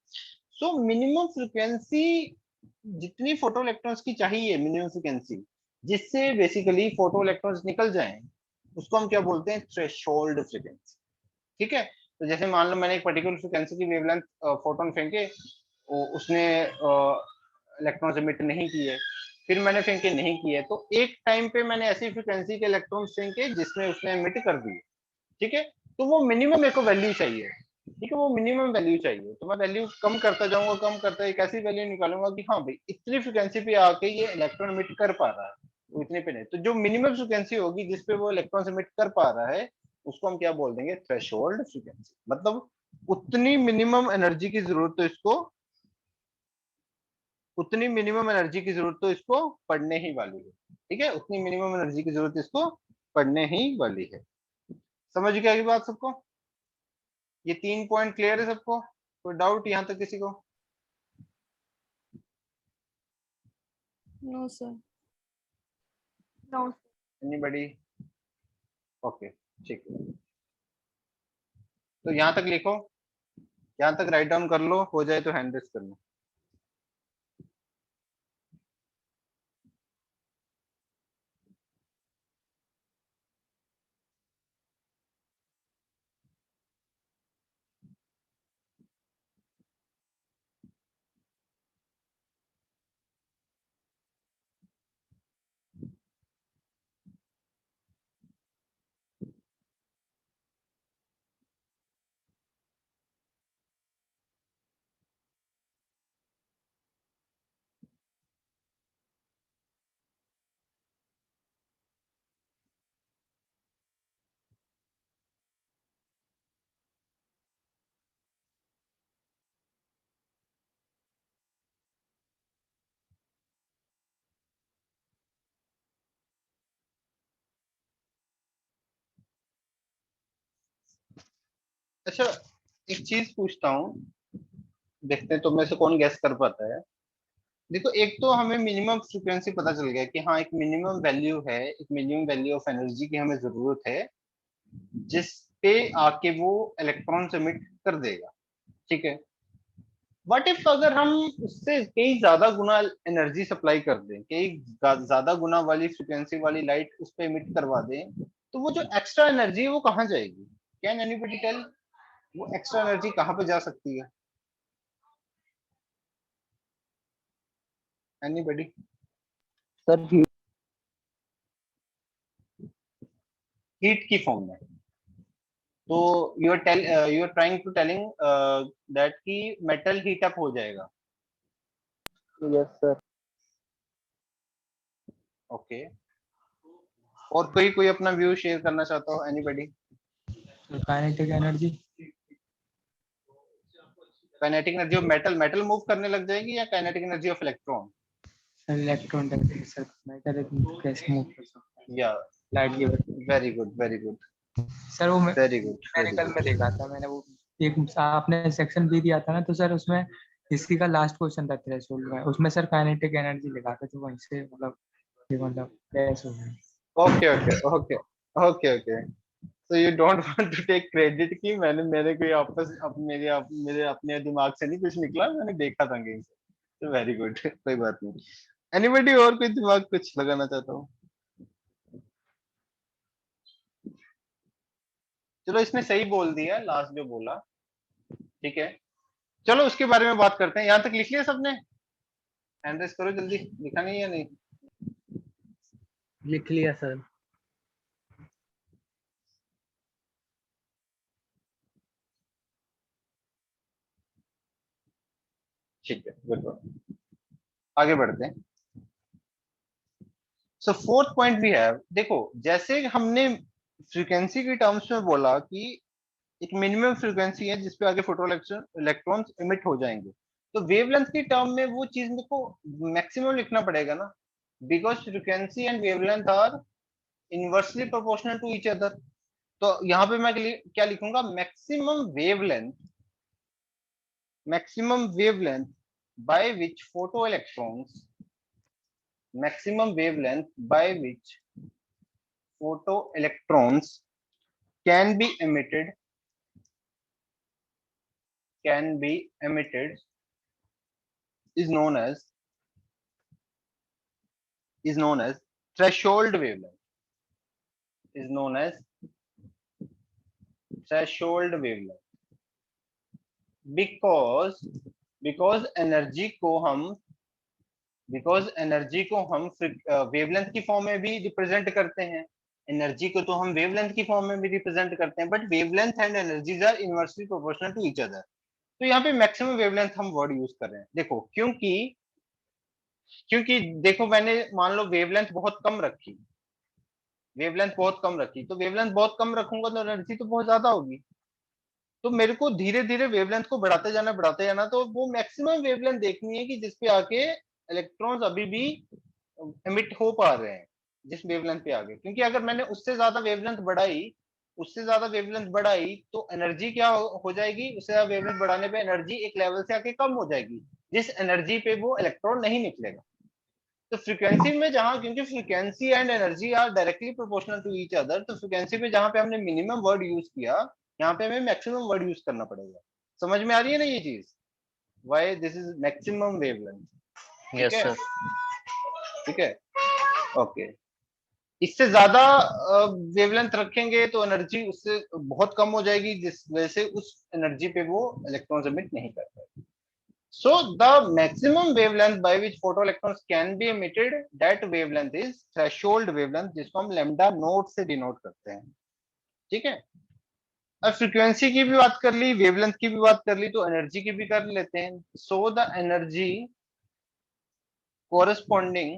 सो मिनिमम फ्रीक्वेंसी जितनी फोटो इलेक्ट्रॉन्स की चाहिए, मिनिमम फ्रीक्वेंसी जिससे बेसिकली फोटो इलेक्ट्रॉन्स निकल जाएं, उसको हम क्या बोलते हैं, थ्रेशोल्ड फ्रीक्वेंसी. ठीक है, तो जैसे मान लो मैंने एक पर्टिकुलर फ्रीक्वेंसी की वेवलेंथ फोटोन फेंके, उसने इलेक्ट्रॉन्स एमिट नहीं किए, फिर मैंने फेंके नहीं किए, तो एक टाइम पे मैंने ऐसी फ्रीक्वेंसी के इलेक्ट्रॉन्स फेंके जिसमें उसने एमिट कर दिए. ठीक है, तो वो मिनिमम मेरे को वैल्यू चाहिए. ठीक है, वो मिनिमम वैल्यू चाहिए, तो मैं वैल्यू कम करता जाऊंगा, कम करता एक ऐसी वैल्यू निकालूंगा कि हाँ भाई इतनी फ्रीक्वेंसी पे आके ये इलेक्ट्रॉन एमिट कर पा रहा है, वो इतने पे नहीं. तो जो मिनिमम फ्रीक्वेंसी होगी जिसपे वो इलेक्ट्रॉन एमिट कर पा रहा है, उसको हम क्या बोल देंगे, थ्रेशोल्ड फ्रीक्वेंसी. मतलब उतनी मिनिमम एनर्जी की जरूरत तो इसको, उतनी मिनिमम एनर्जी की जरूरत तो इसको पढ़ने ही वाली है. ठीक है, उतनी मिनिमम एनर्जी की जरूरत इसको पढ़ने ही वाली है. समझ गया ये बात सबको? ये 3 पॉइंट क्लियर है सबको? कोई डाउट यहाँ तक किसी को? No, sir. No. Anybody? Okay, ठीक है, तो यहाँ तक लिखो, यहाँ तक राइट डाउन कर लो, हो जाए तो हैंड रेस कर लो. अच्छा एक चीज पूछता हूँ, देखते हैं तुम में से कौन गैस कर पाता है। देखो एक तो हमें मिनिमम फ्रीक्वेंसी पता चल गया कि हाँ एक मिनिमम वैल्यू है, एक मिनिमम वैल्यू ऑफ एनर्जी की हमें जरूरत है जिस पे आके वो इलेक्ट्रॉन एमिट कर देगा, ठीक है। व्हाट इफ अगर हम उससे कई ज्यादा गुना एनर्जी सप्लाई कर दें, कई ज्यादा गुना वाली फ्रीक्वेंसी वाली लाइट उस पे एमिट करवा दें, तो वो जो एक्स्ट्रा एनर्जी है वो कहाँ जाएगी? कैन एनीबॉडी टेल वो एक्स्ट्रा एनर्जी कहाँ पे जा सकती है? एनीबॉडी? सर हीट की फॉर्म में। तो you are trying to telling that कि मेटल हीट अप हो जाएगा। Yes sir. ओके और कोई कोई अपना व्यू शेयर करना चाहता हो? Anybody? Kinetic energy. Kinetic energy of metal, metal move करने लग जाएगी, या kinetic energy of electron? Electron sir matter कैसे मूव कर सकता है या लाइट की वजह वेरी गुड वेरी गुड से। सर वो very good very mechanical good. में देखा था मैंने, वो एक आपने सेक्शन बी दिया था ना, तो सर उसमें हिस्ट्री का लास्ट क्वेश्चन था थ्रेशोल्ड में, उसमें सर काइनेटिक एनर्जी लिखा था, तो वहीं से मतलब ये मतलब बहस हो गई। Okay okay okay okay okay. So you don't want to take credit कि मैंने मेरे कोई आपस मेरे अपने दिमाग से नहीं कुछ निकला, मैंने देखा था कहीं से। तो वेरी गुड कोई बात नहीं। एनीबॉडी और कोई दिमाग कुछ लगाना चाहता हो? चलो इसने सही बोल दिया लास्ट जो बोला, ठीक है। चलो उसके बारे में बात करते हैं। यहाँ तक लिख लिया सबने? हैंड रेस करो जल्दी, लिखा नहीं या नहीं? लिख लिया सर। ठीक है गुड, आगे बढ़ते हैं। सो फोर्थ पॉइंट वी हैव, देखो जैसे हमने फ्रीक्वेंसी की टर्म्स में बोला कि एक मिनिमम फ्रीक्वेंसी है जिसपे आगे फोटो इलेक्ट्रॉन्स इमिट हो जाएंगे, तो वेवलेंथ की टर्म में वो चीज मेरे को मैक्सिमम लिखना पड़ेगा ना, because frequency and wavelength are inversely proportional to each other. तो यहाँ पे मैं क्या लिखूंगा? Maximum wavelength by which photo electrons, maximum wavelength by which photoelectrons can be emitted is known as threshold wavelength, is known as threshold wavelength, because because energy को हम wavelength की form में भी रिप्रेजेंट करते हैं, एनर्जी को तो हम वेवलेंथ की फॉर्म में भी रिप्रेजेंट करते हैं, but wavelength and energies are inversely proportional to each other. तो यहाँ पे मैक्सिमम वेवलेंथ हम वर्ड यूज कर रहे हैं, देखो क्योंकि क्योंकि देखो मैंने मान लो वेवलेंथ बहुत कम रखी, तो वेवलेंथ बहुत कम रखूंगा तो एनर्जी तो बहुत ज्यादा होगी। तो मेरे को धीरे धीरे वेवलेंथ को बढ़ाते जाना, तो वो मैक्सिमम वेवलेंथ देखनी है कि जिसपे आके इलेक्ट्रॉन्स अभी भी एमिट हो पा रहे हैं, जिस वेवलेंथ पे आगे। क्योंकि अगर मैंने उससे ज्यादा वेवलेंथ बढ़ाई तो एनर्जी क्या हो जाएगी? उससे ज्यादा वेवलेंथ बढ़ाने पे एनर्जी एक लेवल से आके कम हो जाएगी, जिस एनर्जी पे वो इलेक्ट्रॉन नहीं निकलेगा। तो फ्रीक्वेंसी में जहां, क्योंकि frequency and energy are directly proportional to each other, तो फ्रीक्वेंसी पे जहां पे हमने मिनिमम वर्ड यूज किया, यहाँ पे हमें मैक्सिमम वर्ड यूज करना पड़ेगा। समझ में आ रही है ना ये चीज? Why this is maximum wavelength? ठीक यस है, सर। ठीक है, ओके। इससे ज्यादा वेवलेंथ रखेंगे तो एनर्जी उससे बहुत कम हो जाएगी, जिस वजह से उस एनर्जी पे वो इलेक्ट्रॉन एमिट नहीं कर पाएगा। So the maximum wavelength by which photoelectrons can be emitted, that wavelength is threshold wavelength, जिसको हम lambda नोट से डिनोट करते हैं, ठीक है। अब फ्रीक्वेंसी की भी बात कर ली, वेवलेंथ की भी बात कर ली, तो एनर्जी की भी कर लेते हैं। So the energy corresponding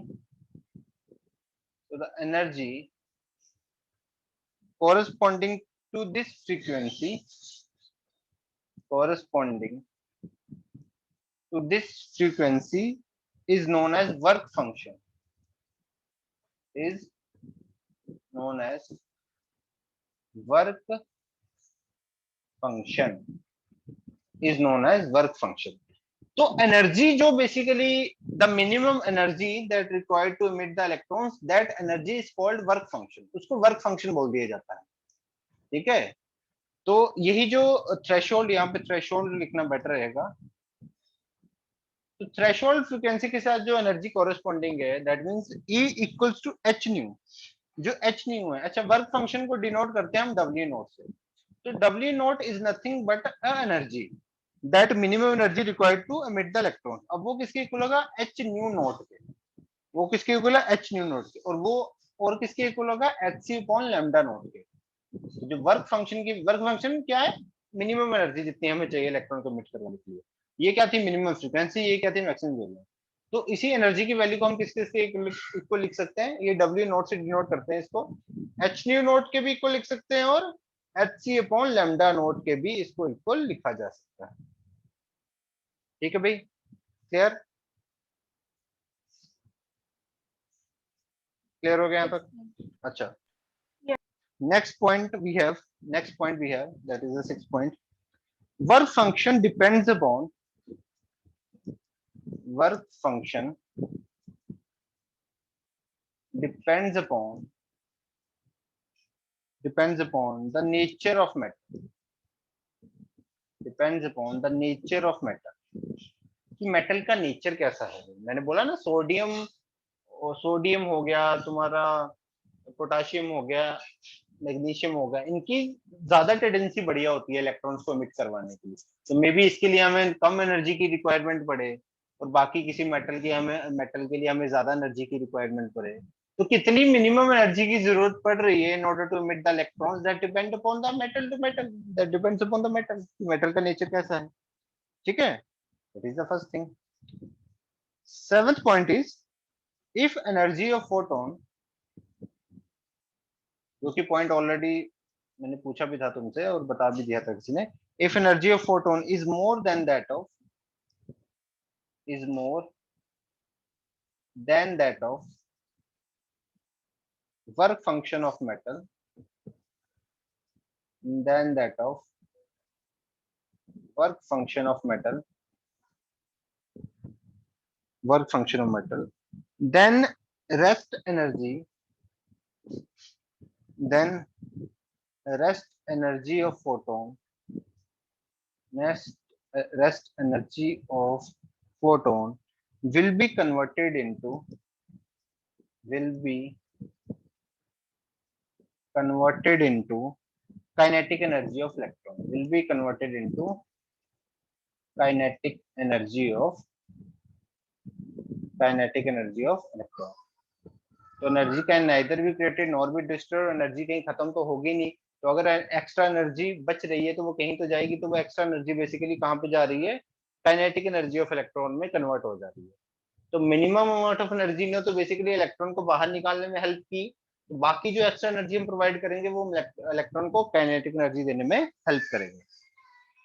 corresponding to this frequency, corresponding to this frequency is known as work function, is known as work function is known as work function. तो एनर्जी जो basically the minimum energy that required to emit the electrons, that energy is called work function, उसको work function बोल दिया जाता है। ठीक है, तो यही जो थ्रेशोल्ड, यहाँ पे थ्रेशोल्ड लिखना बेटर रहेगा। तो थ्रेशोल्ड फ्रीक्वेंसी के साथ जो एनर्जी कॉरेस्पॉन्डिंग है, that means E equals to h nu. जो एच न्यू है, अच्छा, वर्क फंक्शन को डिनोट करते हैं हम W नोट से। तो W naught is nothing but a energy that minimum energy required to emit the electron. अब वो किसके इक्वल होगा? एच न्यू नोट के। वो किसके इक्वल है? एच न्यू नोट के। और वो और किसके इक्वल होगा? H c upon lambda naught के। जो वर्क फंक्शन की, वर्क फंक्शन क्या है? मिनिमम एनर्जी जितनी हमें चाहिए इलेक्ट्रॉन को emit करने के लिए। ये क्या थी? Minimum frequency. ये क्या थी? Maximum value. तो इसी एनर्जी की वैल्यू को हम किसके इक्वल लिख सकते हैं? ये W नोट से डिनोट करते हैं इसको। एच न्यू नोट के भी इक्वल लिख सकते हैं और h c upon lambda naught के भी इसको इक्वल लिखा जा सकता है। ठीक है भाई, क्लियर? क्लियर हो गया यहाँ तक? अच्छा, next point we have, that is the sixth point. Work function depends upon, work function depends upon the nature of matter, depends upon the nature of matter, कि मेटल का नेचर कैसा है। मैंने बोला ना, सोडियम हो गया तुम्हारा, पोटाशियम हो गया, मैग्नीशियम हो गया, इनकी ज्यादा टेंडेंसी बढ़िया होती है इलेक्ट्रॉन्स को emit करवाने की। तो मे बी इसके लिए हमें कम एनर्जी की रिक्वायरमेंट पड़े और बाकी किसी मेटल के लिए हमें ज्यादा एनर्जी की रिक्वायरमेंट पड़े। तो कितनी मिनिमम एनर्जी की जरूरत पड़ रही है in order to emit the electrons, that depend upon the metal to metal, that depends upon the metal, metal का नेचर कैसा है। ठीक है, that is the first thing. Seventh point is, if energy of photon, जो कि point already मैंने पूछा भी था तुमसे और बता भी दिया था किसी ने, if energy of photon is more than that of, is more than that of work function of metal, than that of work function of metal, work function of metal, then rest energy, then rest energy of photon, rest energy of photon will be converted into, kinetic energy of electron, will be converted into kinetic energy of electron. तो energy can neither be created nor be destroyed, energy कहीं खत्म तो होगी नहीं। तो अगर extra energy बच रही है तो वो कहीं तो जाएगी, तो वो एक्स्ट्रा एनर्जी बेसिकली कहाँ पे जा रही है? काइनेटिक एनर्जी ऑफ इलेक्ट्रॉन में कन्वर्ट हो जा रही है। तो मिनिमम अमाउंट ऑफ एनर्जी ने तो बेसिकली इलेक्ट्रॉन को बाहर निकालने में हेल्प की, तो बाकी जो एक्स्ट्रा एनर्जी हम प्रोवाइड करेंगे वो इलेक्ट्रॉन को काइनेटिक एनर्जी देने में हेल्प करेंगे।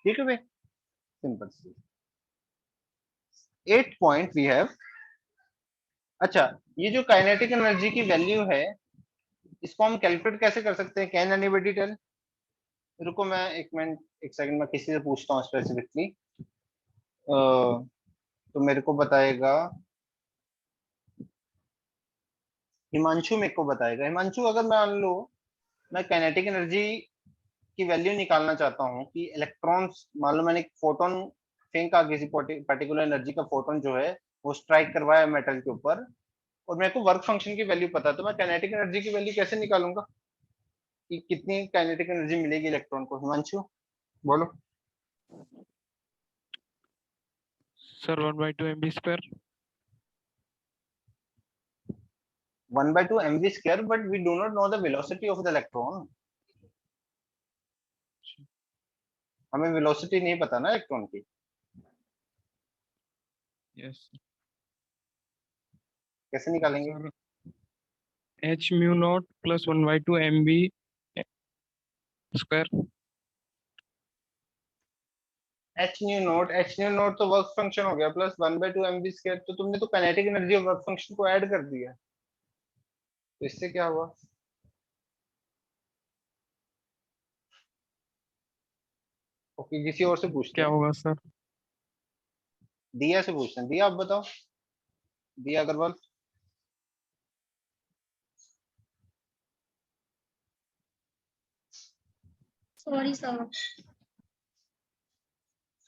ठीक है भाई, सिंपल सी। 8th पॉइंट वी हैव, अच्छा, ये जो काइनेटिक एनर्जी की वैल्यू है इसको हम कैलकुलेट कैसे कर सकते हैं? Can anybody tell? रुको मैं एक मिनट, एक सेकंड, मैं किसी से पूछता हूँ स्पेसिफिकली। तो मेरे को बताएगा हिमांशु, मेरे को बताएगा हिमांशु। अगर मान लो मैं काइनेटिक एनर्जी की वैल्यू निकालना चाहता हूँ कि इलेक्ट्रॉन्स, मान लो मैंने एक फोटोन फेंका, किसी पर्टिकुलर एनर्जी का फोटोन जो है वो स्ट्राइक करवाया मेटल के ऊपर, और मेरे को वर्क फंक्शन की वैल्यू पता है, तो मैं काइनेटिक एनर्जी की वैल्यू कैसे निकालूंगा कि कितनी काइनेटिक एनर्जी मिलेगी इलेक्ट्रॉन को? हिमांशु बोलो। Sir 1/2 mv square. 1/2 mv square, but we do not know the velocity of the electron. हमें वेलोसिटी नहीं पता ना इलेक्ट्रॉन की। Yes. कैसे निकालेंगे? Sir, h mu naught plus 1/2 mv square. H new note तो वर्क फंक्शन हो गया, प्लस 1/2 mv स्क्वायर, तो तुमने तो काइनेटिक एनर्जी और वर्क फंक्शन को ऐड कर दिया, तो इससे क्या हुआ? ओके, किसी और से पूछते क्या हैं। होगा सर? दिया से पूछते हैं। दिया आप बताओ, Diya Agarwal. Sorry sir.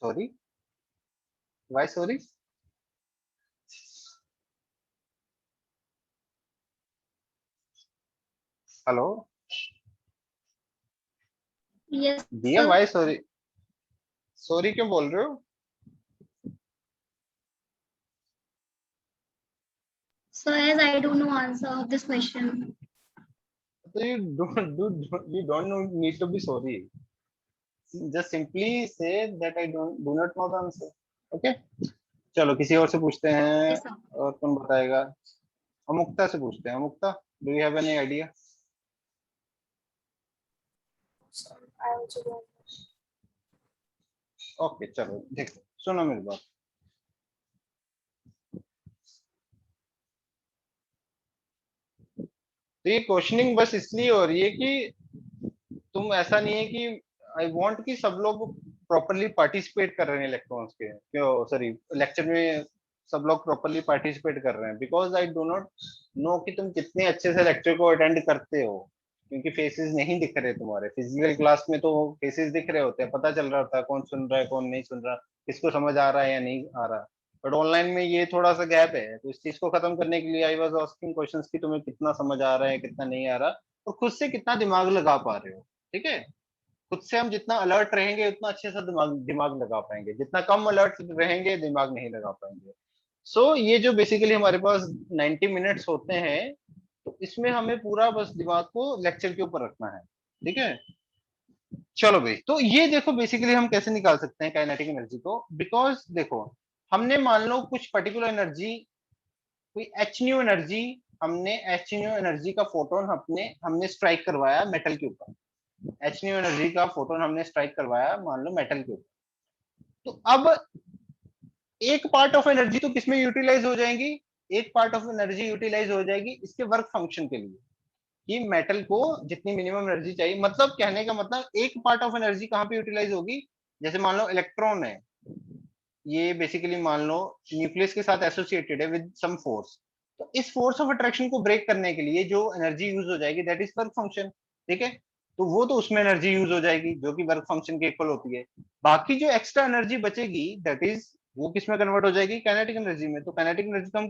Sorry, why sorry? Hello yes Diya, sir. Why sorry? Sorry क्यों बोल रहे हो? Sir as I don't know answer of this question. तो you don't need to be sorry. Just simply say that I do not know the answer. Okay, चलो किसी और से पूछते हैं। Yes sir. और कौन बताएगा? अमुक्ता से पूछते हैं। Amukta, do you have any idea? I also don't know. Okay चलो देखो, सुनो मेरी बात। तो ये क्वेश्चनिंग बस इसलिए हो रही है कि तुम, ऐसा नहीं है कि आई वांट कि सब लोग प्रॉपरली पार्टिसिपेट कर रहे हैं इलेक्ट्रॉन्स के, क्यों सॉरी लेक्चर में सब लोग प्रॉपरली पार्टिसिपेट कर रहे हैं, because I do not know कि तुम कितने अच्छे से लेक्चर को अटेंड करते हो, क्योंकि फेसेस नहीं दिख रहे तुम्हारे। फिजिकल क्लास में तो फेसेस दिख रहे होते हैं, पता चल रहा होता है कौन सुन रहा है कौन नहीं सुन रहा, किसको समझ आ रहा है या नहीं आ रहा। बट ऑनलाइन में ये थोड़ा सा गैप है, तो इस चीज को खत्म करने के लिए आई वाज आस्किंग क्वेश्चंस कि तुम्हें कितना समझ आ रहा है कितना नहीं आ रहा, और खुद से कितना दिमाग लगा पा रहे हो। ठीक है, खुद से हम जितना अलर्ट रहेंगे उतना अच्छे से दिमाग दिमाग लगा पाएंगे, जितना कम अलर्ट रहेंगे दिमाग नहीं लगा पाएंगे। ये जो बेसिकली हमारे पास 90 मिनट्स होते हैं, तो इसमें हमें पूरा बस दिमाग को लेक्चर के ऊपर रखना है। ठीक है, चलो भाई, तो ये देखो बेसिकली हम कैसे निकाल सकते हैं काइनेटिक एनर्जी को। बिकॉज देखो, हमने मान लो कुछ पर्टिकुलर एनर्जी, कोई एच न्यू एनर्जी, हमने एच न्यू एनर्जी का फोटोन हमने स्ट्राइक करवाया मेटल के ऊपर। एच न्यू एनर्जी का फोटोन हमने स्ट्राइक करवाया मान लो मेटल के ऊपर। तो अब एक पार्ट ऑफ एनर्जी तो किसमें यूटिलाइज हो जाएगी? एक पार्ट ऑफ एनर्जी यूटिलाइज हो जाएगी इसके वर्क फंक्शन के लिए, कि मेटल को जितनी मिनिमम एनर्जी चाहिए। मतलब कहने का मतलब एक पार्ट ऑफ एनर्जी कहाँ पे यूटिलाइज होगी? जैसे मान लो इलेक्ट्रॉन है, ये बेसिकली मान लो न्यूक्लियस के साथ एसोसिएटेड है विद सम फोर्स, तो इस फोर्स ऑफ अट्रैक्शन को ब्रेक करने के लिए जो एनर्जी यूज हो जाएगी दैट इज वर्क फंक्शन। ठीक है, तो वो तो उसमें एनर्जी यूज हो जाएगी जो कि वर्क फंक्शन के इक्वल होती है। बाकी जो एक्स्ट्रा एनर्जी बचेगी दैट इज, वो किस में कन्वर्ट हो जाएगी? काइनेटिक एनर्जी में। तो काइनेटिक एनर्जी को हम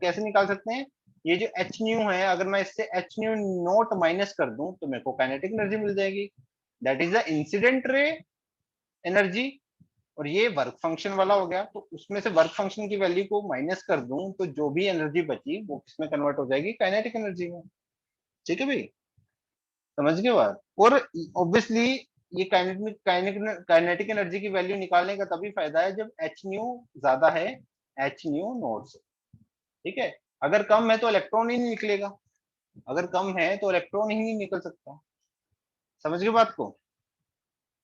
कैसे निकाल सकते हैं? ये जो एच न्यू है, अगर मैं इससे एच न्यू नोट माइनस कर दूं तो मेरे को काइनेटिक एनर्जी मिल जाएगी, that is the incident ray energy. और ये वर्क फंक्शन वाला हो गया, तो उसमें से वर्क फंक्शन की वैल्यू को माइनस कर दूं तो जो भी एनर्जी बची वो किसमें कन्वर्ट हो जाएगी? काइनेटिक एनर्जी में। ठीक है भाई, समझ गए बात? और ऑब्वियसली ये काइनेटिक एनर्जी की वैल्यू निकालने का तभी फायदा है जब एच न्यू ज्यादा है एच न्यू नोट से। ठीक है, अगर कम है तो इलेक्ट्रॉन ही नहीं निकलेगा, अगर कम है तो इलेक्ट्रॉन ही नहीं निकल सकता। समझ गए बात को?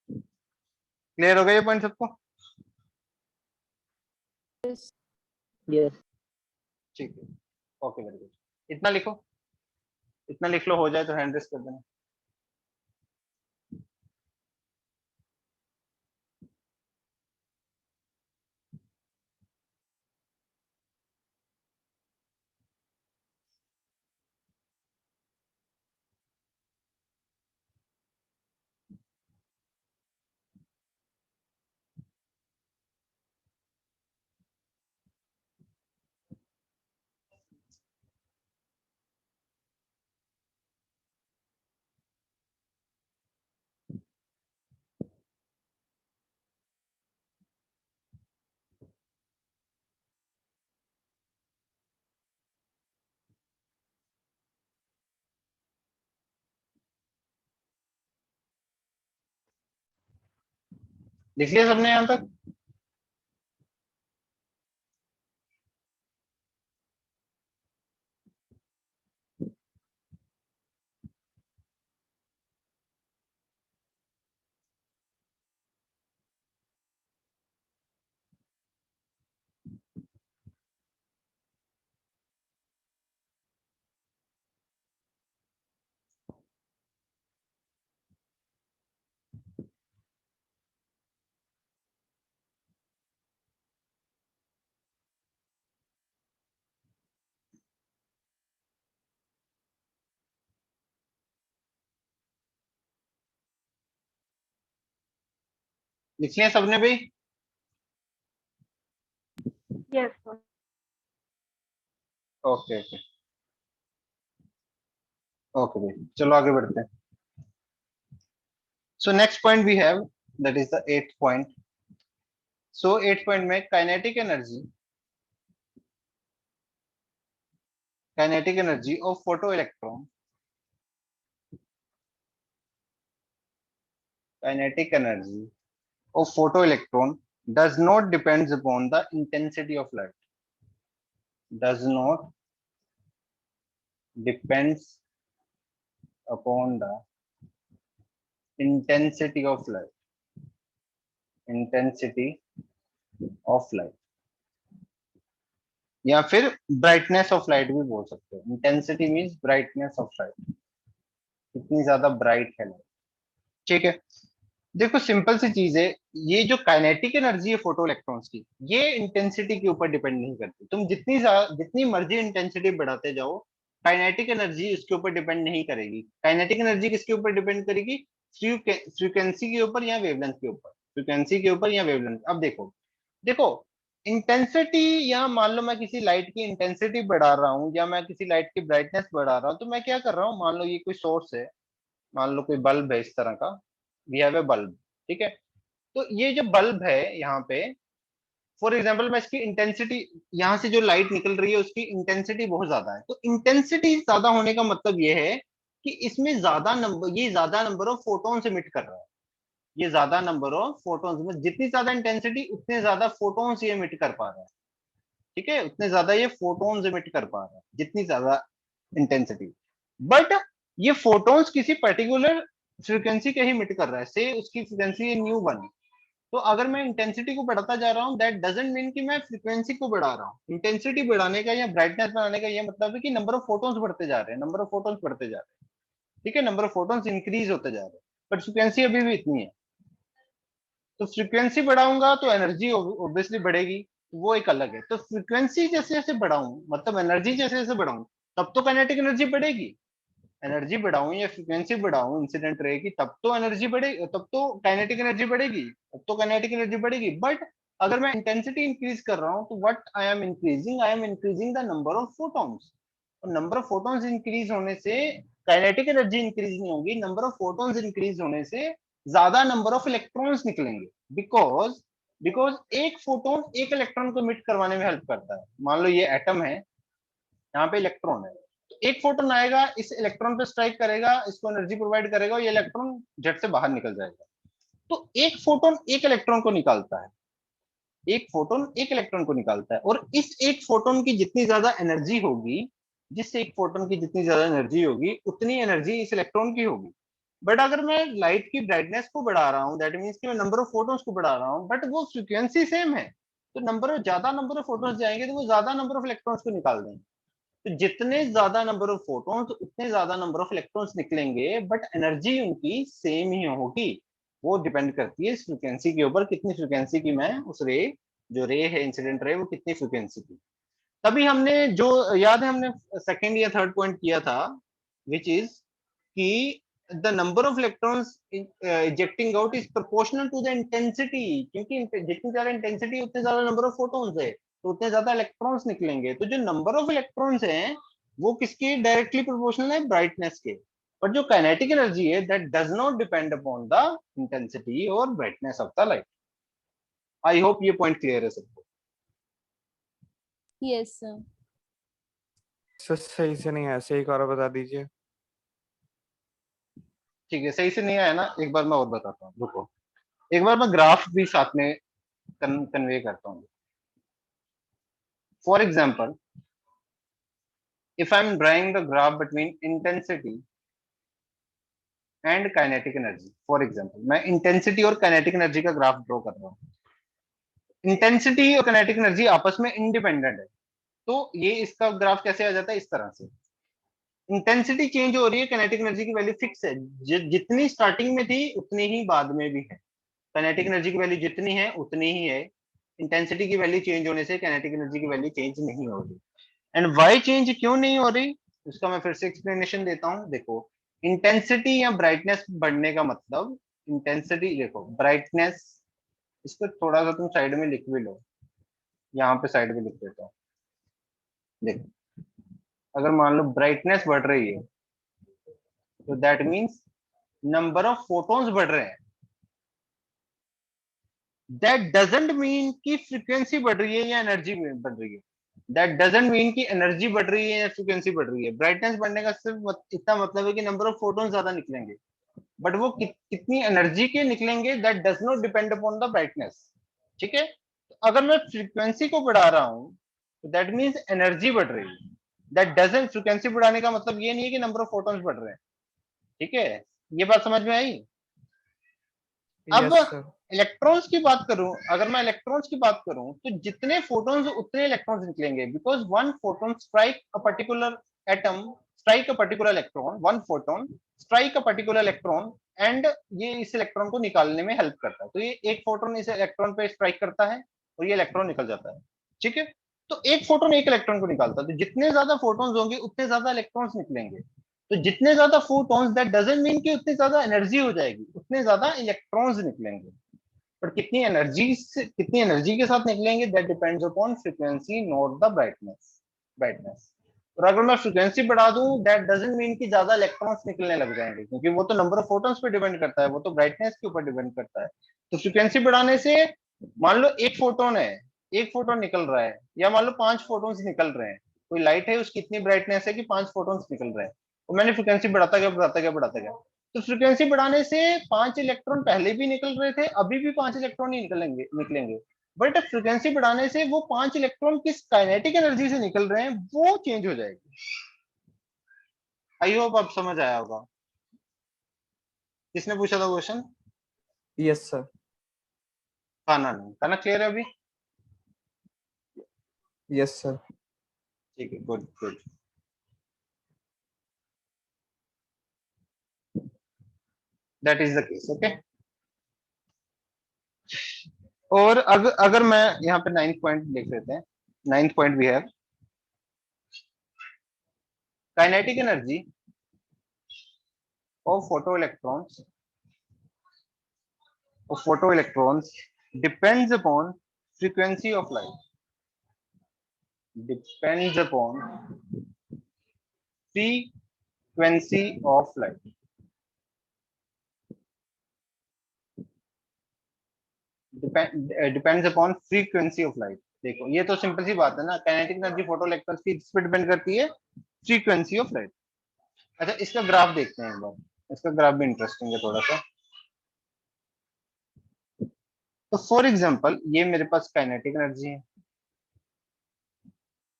क्लियर हो गया ये पॉइंट सबको? यस। ठीक है, ओके वेरी गुड। इतना लिखो, इतना लिख लो, हो जाए तो हैंड रेस कर देना। लिख लिया सबने यहां तक? लिख लिया सबने भाई? Yes, sir. Okay okay okay भाई, चलो आगे बढ़ते हैं. So next point we have, that is the 8th point. So 8th point में kinetic energy of photoelectron, kinetic energy of photoelectron does not depends upon the intensity of light, does not depends upon the intensity of light, intensity of light, या फिर brightness of light भी बोल सकते हो. Intensity means brightness of light, कितनी ज्यादा bright है light. ठीक है, देखो सिंपल सी चीज है, ये जो काइनेटिक एनर्जी है फोटो इलेक्ट्रॉन्स की, ये इंटेंसिटी के ऊपर डिपेंड नहीं करती. तुम जितनी मर्जी इंटेंसिटी बढ़ाते जाओ, काइनेटिक एनर्जी इसके ऊपर डिपेंड नहीं करेगी. काइनेटिक एनर्जी किसके ऊपर डिपेंड करेगी? फ्रीक्वेंसी के ऊपर या वेवलेंथ के ऊपर, फ्रीक्वेंसी के ऊपर या वेवलेंथ. अब देखो देखो इंटेंसिटी, या मान लो मैं किसी लाइट की इंटेंसिटी बढ़ा रहा हूँ या मैं किसी लाइट की ब्राइटनेस बढ़ा रहा हूँ, तो मैं क्या कर रहा हूँ, मान लो ये कोई सोर्स है, मान लो कोई बल्ब है इस तरह का, वी हैव ए बल्ब. ठीक है, तो ये जो बल्ब है यहाँ पे, फॉर एग्जाम्पल मैं इसकी इंटेंसिटी, यहाँ से जो लाइट निकल रही है उसकी इंटेंसिटी बहुत ज्यादा है. तो इंटेंसिटी ज्यादा होने का मतलब ये है कि इसमें ये ज्यादा नंबर ऑफ फोटोन्स इमिट कर रहा है. ये ज्यादा नंबर ऑफ फोटोन्स में, जितनी ज्यादा इंटेंसिटी उतने ज्यादा फोटोन्स ये इमिट कर पा रहा है. ठीक है, उतने ज्यादा ये फोटोन्स इमिट कर पा रहा है जितनी ज्यादा इंटेंसिटी. बट ये फोटोन्स किसी पर्टिकुलर फ्रीक्वेंसी के ही इमिट कर रहा है, से उसकी फ्रीक्वेंसी ν1. तो अगर मैं इंटेंसिटी को बढ़ाता जा रहा हूँ, दैट डजंट मीन कि मैं फ्रीक्वेंसी को बढ़ा रहा हूँ. इंटेंसिटी बढ़ाने का या ब्राइटनेस बढ़ाने का ये मतलब है कि नंबर ऑफ फोटोन्स बढ़ते जा रहे हैं, नंबर ऑफ फोटोन्स बढ़ते जा रहे हैं. ठीक है, नंबर ऑफ फोटोन्स इंक्रीज होते जा रहे हैं, बट फ्रीक्वेंसी अभी भी इतनी है. तो फ्रीक्वेंसी बढ़ाऊंगा तो एनर्जी ऑब्वियसली बढ़ेगी, वो एक अलग है. तो फ्रीक्वेंसी जैसे जैसे बढ़ाऊं, मतलब एनर्जी जैसे जैसे बढ़ाऊं, तब तो काइनेटिक एनर्जी बढ़ेगी. एनर्जी बढ़ाऊं या फ्रीक्वेंसी बढ़ाऊं इंसिडेंट रे की, तब तो एनर्जी बढ़ेगी, तब तो काइनेटिक एनर्जी बढ़ेगी, तब तो काइनेटिक एनर्जी बढ़ेगी. बट अगर मैं इंटेंसिटी इंक्रीज कर रहा हूं, तो what I am increasing the number of photons. और नंबर ऑफ फोटॉन्स इंक्रीज होने से काइनेटिक एनर्जी इंक्रीज नहीं होगी, नंबर ऑफ फोटॉन्स इंक्रीज होने से ज्यादा नंबर ऑफ इलेक्ट्रॉन्स निकलेंगे. बिकॉज बिकॉज एक फोटोन एक इलेक्ट्रॉन को इमिट करवाने में हेल्प करता है. मान लो ये एटम है, यहाँ पे इलेक्ट्रॉन है, तो एक फोटोन आएगा, इस इलेक्ट्रॉन पे स्ट्राइक करेगा, इसको एनर्जी प्रोवाइड करेगा, और ये इलेक्ट्रॉन झट से बाहर निकल जाएगा. तो एक फोटोन एक इलेक्ट्रॉन को निकालता है, एक फोटोन एक इलेक्ट्रॉन को निकालता है. और इस एक फोटोन की जितनी ज्यादा एनर्जी होगी, जिस एक फोटोन की जितनी ज्यादा एनर्जी होगी, उतनी एनर्जी इस इलेक्ट्रॉन की होगी. बट अगर मैं लाइट की ब्राइटनेस को बढ़ा रहा हूँ, दैट मीन्स कि मैं नंबर ऑफ फोटोन्स को बढ़ा रहा हूँ, बट वो फ्रीक्वेंसी सेम है, तो ज्यादा नंबर ऑफ फोटोन्स जाएंगे, तो वो ज्यादा नंबर ऑफ इलेक्ट्रॉन्स को निकाल देंगे. तो जितने ज्यादा नंबर ऑफ फोटॉन्स, उतने ज्यादा नंबर ऑफ इलेक्ट्रॉन्स निकलेंगे, बट एनर्जी उनकी सेम ही होगी. वो डिपेंड करती है इस फ्रीक्वेंसी के ऊपर, कितनी फ्रीक्वेंसी की मैं उस रे, जो रे है इंसिडेंट रे, वो कितनी फ्रीक्वेंसी की. तभी हमने जो याद है, हमने सेकंड या थर्ड पॉइंट किया था, विच इज कि the number of electrons ejecting out is proportional to the intensity. क्योंकि जितनी ज्यादा इंटेंसिटी उतने ज्यादा नंबर ऑफ फोटॉन्स है, तो उतने ज्यादा इलेक्ट्रॉन्स निकलेंगे. तो जो नंबर ऑफ इलेक्ट्रॉन्स हैं, वो किसके डायरेक्टली प्रोपोर्शनल है? ब्राइटनेस के. पर जो काइनेटिक एनर्जी है, that does not depend upon the intensity और brightness of the light. I hope ये पॉइंट क्लियर है सबको. Yes, sir. सर सही से नहीं है, सही एक और बता दीजिए. ठीक है, सही से नहीं आया ना, एक बार मैं और बताता हूँ, रुको. एक बार मैं ग्राफ भी साथ में कन्वे करता हूँ. For example, if I'm drawing the graph between intensity and kinetic energy, for example, मैं intensity और kinetic energy का ग्राफ ड्रॉ कर रहा हूँ. इंटेंसिटी और काइनेटिक एनर्जी आपस में इंडिपेंडेंट है, तो ये इसका ग्राफ कैसे आ जाता है? इस तरह से. इंटेंसिटी चेंज हो रही है, काइनेटिक एनर्जी की वैल्यू फिक्स है, जितनी स्टार्टिंग में थी उतनी ही बाद में भी है. काइनेटिक एनर्जी की वैल्यू जितनी है उतनी ही है. इंटेंसिटी की वैल्यू चेंज होने से काइनेटिक एनर्जी की वैल्यू चेंज नहीं हो रही. एंड वाई चेंज क्यों नहीं हो रही, उसका मैं फिर से एक्सप्लेनेशन देता हूँ. देखो, इंटेंसिटी या ब्राइटनेस बढ़ने का मतलब, इंटेंसिटी देखो, ब्राइटनेस इसको थोड़ा सा तुम साइड में लिख भी लो, यहाँ पे साइड में लिख देता हूँ। देखो अगर मान लो ब्राइटनेस बढ़ रही है तो that means number of photons बढ़ रहे हैं। दैट डजंट मीन कि फ्रीक्वेंसी बढ़ रही है या एनर्जी बढ़ रही है। दैट डजंट मीन कि एनर्जी बढ़ रही है या फ्रीक्वेंसी बढ़ रही है। ब्राइटनेस बढ़ने का सिर्फ इतना मतलब है कि नंबर ऑफ फोटॉन्स ज्यादा निकलेंगे, बट वो कितनी एनर्जी के निकलेंगे that does not depend upon the brightness. ठीक है, तो अगर मैं फ्रीक्वेंसी को बढ़ा रहा हूं तो दैट मीन्स एनर्जी बढ़ रही है। दैट डजंट, फ्रीक्वेंसी बढ़ाने का मतलब ये नहीं है कि नंबर ऑफ फोटॉन्स बढ़ रहे हैं। ठीक है, ये बात समझ में आई। अब यस सर। इलेक्ट्रॉन्स की बात करूं, अगर मैं इलेक्ट्रॉन्स की बात करूं तो जितने फोटॉन्स उतने इलेक्ट्रॉन्स निकलेंगे, because one photon strike a particular atom, strike a particular electron, one photon strike a particular electron, and ये इस इलेक्ट्रॉन को निकालने में हेल्प करता है। तो ये एक फोटोन इस इलेक्ट्रॉन पे स्ट्राइक करता है और ये इलेक्ट्रॉन निकल जाता है। ठीक है, तो एक फोटोन एक इलेक्ट्रॉन को निकालता है, तो जितने ज्यादा फोटोन्स होंगे उतने ज्यादा इलेक्ट्रॉन्स निकलेंगे। तो जितने ज्यादा फोटॉन्स, दैट डजंट मीन कि उतनी ज्यादा एनर्जी हो जाएगी, उतने ज्यादा इलेक्ट्रॉन्स निकलेंगे। पर कितनी एनर्जी के साथ निकलेंगे that depends upon frequency not the brightness. और अगर मैं फ्रीक्वेंसी बढ़ा दूं दैट डजंट मीन कि ज्यादा इलेक्ट्रॉन्स निकलने लग जाएंगे, क्योंकि वो तो नंबर ऑफ फोटॉन्स पे डिपेंड करता है, वो तो ब्राइटनेस के ऊपर डिपेंड करता है। तो फ्रीक्वेंसी बढ़ाने से, मान लो एक फोटोन है, एक फोटोन निकल रहा है, या मान लो 5 फोटोन्स निकल रहे हैं, कोई लाइट है उसकी इतनी ब्राइटनेस है कि 5 फोटोन्स निकल रहे हैं, और मैंने फ्रीक्वेंसी बढ़ाता गया। तो फ्रीक्वेंसी बढ़ाने से 5 इलेक्ट्रॉन पहले भी निकल रहे थे, अभी भी 5 इलेक्ट्रॉन ही निकलेंगे। बट फ्रीक्वेंसी बढ़ाने से वो 5 इलेक्ट्रॉन किस काइनेटिक एनर्जी से निकल रहे हैं वो चेंज हो जाएगी। आई होप आप समझ आया होगा। किसने पूछा था क्वेश्चन? Yes sir. खाना नहीं खाना, क्लियर है अभी? Yes sir. ठीक है, good good. That is the case, okay. और अगर मैं यहाँ पे 9th पॉइंट लिख लेते हैं। 9th point we have kinetic energy of photoelectrons depends upon frequency of light. Depends upon frequency of light. Depends upon frequency of light. देखो ये तो सिंपल सी बात है ना, काइनेटिक एनर्जी फोटो इलेक्ट्रॉन्स की किस पे डिपेंड करती है? Frequency of light. अच्छा इसका ग्राफ देखते हैं एक बार, इसका ग्राफ भी इंटरेस्टिंग है थोड़ा सा। तो फॉर एग्जांपल ये मेरे पास काइनेटिक एनर्जी है,